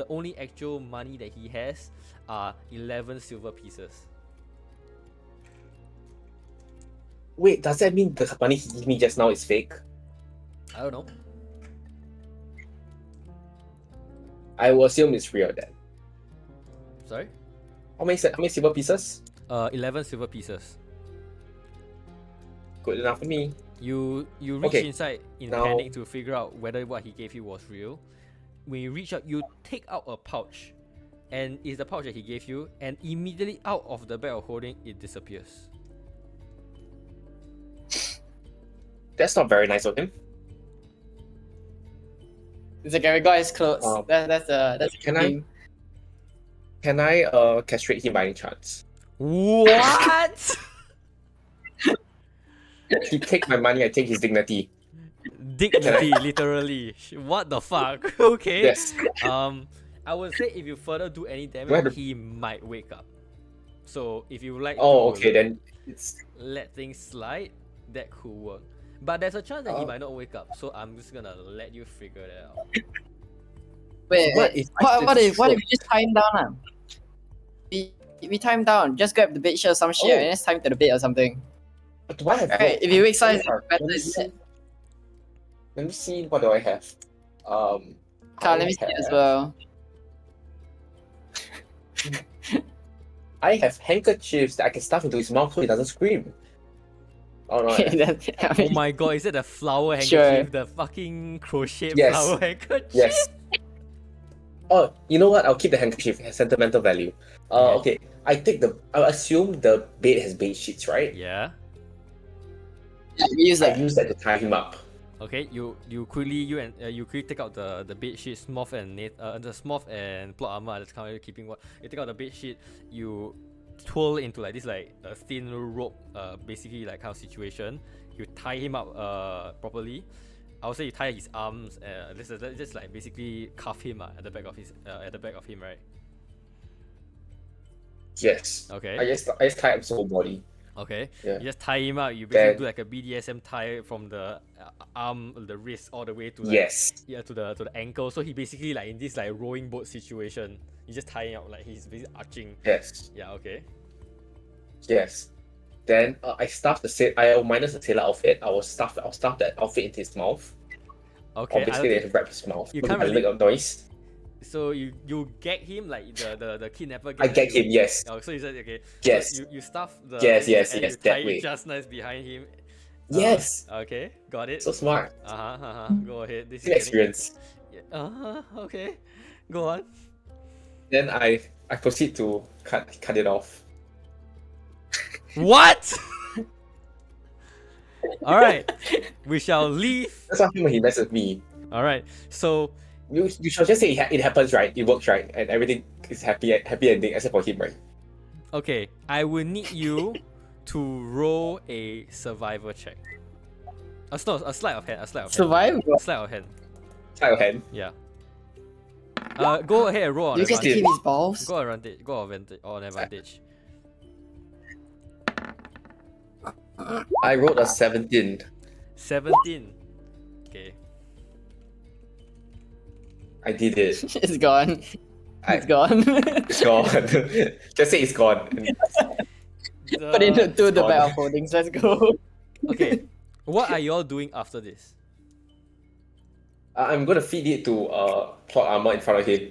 A: only actual money that he has are 11 silver pieces.
B: Wait, does that mean the money he gave me just now is fake?
A: I don't know.
B: I will assume it's real then.
A: Sorry.
B: How many silver pieces?
A: 11 silver pieces.
B: Good enough for me.
A: You reach
B: Okay,
A: inside in
B: now-
A: panic to figure out whether what he gave you was real. When you reach out, you take out a pouch, and it's the pouch that he gave you, and immediately out of the bag of holding, it disappears.
B: That's not very nice of him.
C: It's like we got his clothes. That's a
B: Can I-
C: thing.
B: Can I castrate him by any chance?
A: What?
B: He take my money, I take his dignity.
A: Dignity, literally. What the fuck? Okay.
B: Yes.
A: I would say if you further do any
B: Do I have
A: damage,
B: to-
A: he might wake up. So if you would like
B: Oh,
A: to
B: okay, then it's
A: let things slide, that could work. But there's a chance that he
B: Oh.
A: might not wake up, so I'm just gonna let you figure that out.
C: Wait,
B: What
C: wait.
B: if I
C: What if
B: stroke?
C: we just tie him down? We tie him down. Just grab the bed sheet or some shit
B: Oh.
C: and just tie him to the bed or something.
B: Do I have?
C: Okay, if he wakes up,
B: Let
C: it's
B: me
C: better.
B: see. Let me see. What do I have?
C: Let me see as well.
B: I have handkerchiefs that I can stuff into his mouth so he doesn't scream. Oh no.
A: Oh my god, is it the flower handkerchief?
C: Sure.
A: The fucking crochet
B: Yes.
A: flower handkerchief?
B: Yes. Oh, you know what? I'll keep the handkerchief. It has sentimental value. Okay. I'll assume the bed has bed sheets, right?
A: Yeah.
C: We use
B: I
C: that.
B: use that to tie him up.
A: Okay, you quickly take out the bed sheet, Smorf and the Smorf and plot armor. That's kind of keeping what you take out the bed sheet. You twirl into like this like a thin rope, basically like kind of situation. You tie him up properly. I would say you tie his arms. Just like basically cuff him at the back of him, right?
B: Yes.
A: Okay.
B: I just tie up his whole body.
A: Okay.
B: Yeah.
A: You just tie him up. You basically
B: Then
A: do like a BDSM tie from the arm, the wrist, all the way to like
B: yes.
A: to the ankle. So he basically like in this like rowing boat situation. You just tie him up like he's basically arching.
B: Yes.
A: Yeah. Okay.
B: Yes. Then I stuffed I minus the sailor outfit. I'll stuff that outfit into his mouth.
A: Okay.
B: Or basically they wrap his mouth.
A: You can't
B: I
A: really-
B: make a noise.
A: So you gag him like the kidnapper.
B: I gag him, yes.
A: Oh, so you said okay.
B: Yes.
A: So you stuff the.
B: Yes,
A: and you
B: that
A: tie
B: way.
A: it just nice behind him.
B: Yes.
A: Okay. Got it.
B: So smart.
A: Go ahead. This
B: Good
A: is
B: experience.
A: Okay. Go on.
B: Then I proceed to cut it off.
A: What? All right. We shall leave.
B: That's what happened when he messed with me.
A: All right. So
B: You should just say it happens, right? It works, right? And everything is happy ending except for him, right?
A: okay, I will need you to roll a survival check. A sleight of hand.
C: Survival?
A: Sleight of hand.
B: Try your hand.
A: Yeah. Go ahead and roll on
C: You can
A: advantage.
C: keep his balls.
A: Go on advantage.
B: I rolled a 17.
A: 17. Okay.
B: I did it.
C: It's gone.
B: I-
C: It's gone.
B: It's gone. Just say it's gone.
C: Put it into the
B: gone.
C: bag of holdings. Let's go.
A: Okay. What are y'all doing after this?
B: I'm gonna feed it to plot armor in front of him.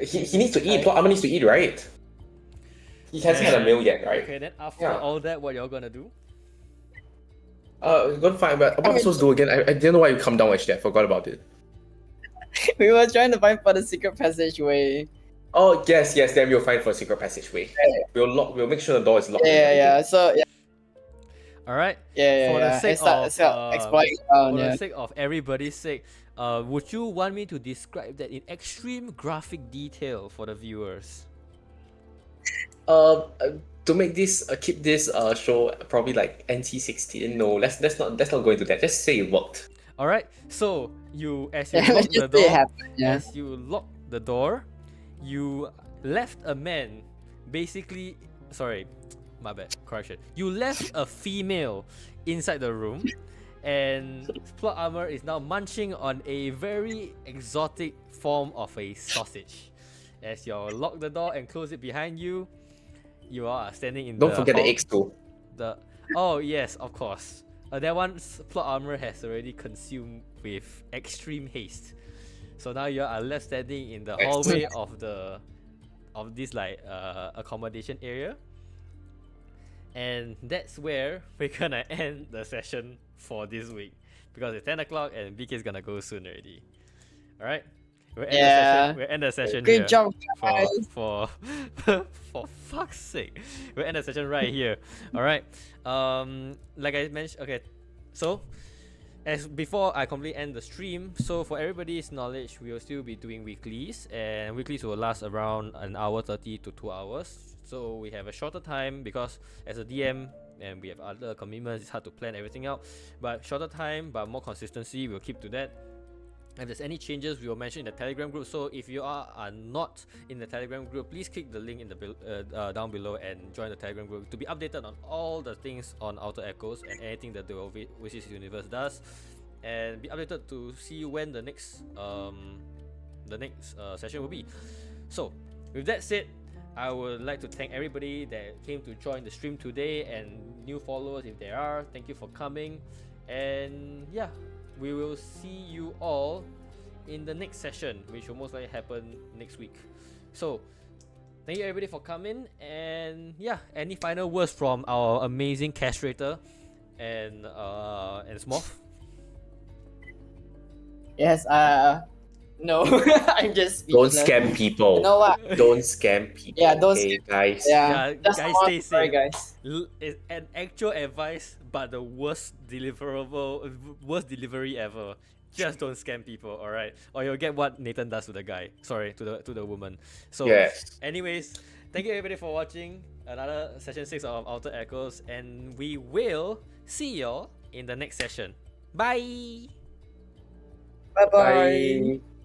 B: He needs to eat. Plot armor needs to eat, right? He hasn't had a meal yet, right?
A: Okay, then after
B: Yeah.
A: all that, what y'all gonna do?
B: We're gonna find. But what am I supposed to do again? I didn't know why you come down actually. I forgot about it.
C: We were trying to find for the secret passageway.
B: Oh yes. Then we'll find for a secret passageway. We'll make sure the door is locked. and
C: Yeah.
B: everything.
C: So
A: All right.
C: yeah.
A: For the sake
C: Start
A: of,
C: exploring around.
A: For
C: Yeah.
A: the sake of everybody's sake, would you want me to describe that in extreme graphic detail for the viewers?
B: To make this keep this show probably like NC-16. No, let's not go into that. Just say it worked.
A: All right. So as you
C: Yeah,
A: lock
C: let's
A: the
C: just say it
A: door,
C: happened. Yeah.
A: as you lock the door, you left a man. Basically, sorry, my bad. Correction. You left a female inside the room, and plot armor is now munching on a very exotic form of a sausage. As you lock the door and close it behind you, you are standing in
B: Don't
A: the
B: forget the
A: hall-
B: eggs too.
A: Oh yes, of course. That one plot armor has already consumed with extreme haste. So now you are left standing in the hallway of this like accommodation area. And that's where we're gonna end the session for this week. Because it's 10 o'clock and BK is gonna go soon already. Alright? We'll end the session here.
C: Great job, guys.
A: For fuck's sake. We'll end the session right here. Alright. Like I mentioned, okay. So as before I completely end the stream, so for everybody's knowledge, we will still be doing weeklies, and weeklies will last around an hour 30 to 2 hours. So we have a shorter time because as a DM and we have other commitments, it's hard to plan everything out. But shorter time, but more consistency, we'll keep to that. If there's any changes, we will mention in the Telegram group. So if you are not in the Telegram group, please click the link in the down below and join the Telegram group to be updated on all the things on Outer Echoes and anything that the Oasis Universe does, and be updated to see when the next session will be. So with that said, I would like to thank everybody that came to join the stream today, and new followers if there are. Thank you for coming, and yeah, we will see you all in the next session, which will most likely happen next week. So thank you everybody for coming, and yeah, any final words from our amazing castrator and Smorf?
C: Yes. No. I'm just.
B: Don't
C: speechless.
B: scam people.
C: You know what?
B: Don't scam people.
C: Yeah, don't
B: okay, guys.
C: Yeah.
A: Yeah,
C: That's
A: guys,
C: all.
A: stay
C: Sorry,
A: safe.
C: guys.
A: It's an actual advice, but the worst delivery ever. Just don't scam people, alright? Or you'll get what Nathan does to the guy. Sorry, to the woman. So
B: Yes.
A: anyways, thank you everybody for watching another session 6 of Outer Echoes, and we will see y'all in the next session. Bye.
C: Bye bye.
B: Bye.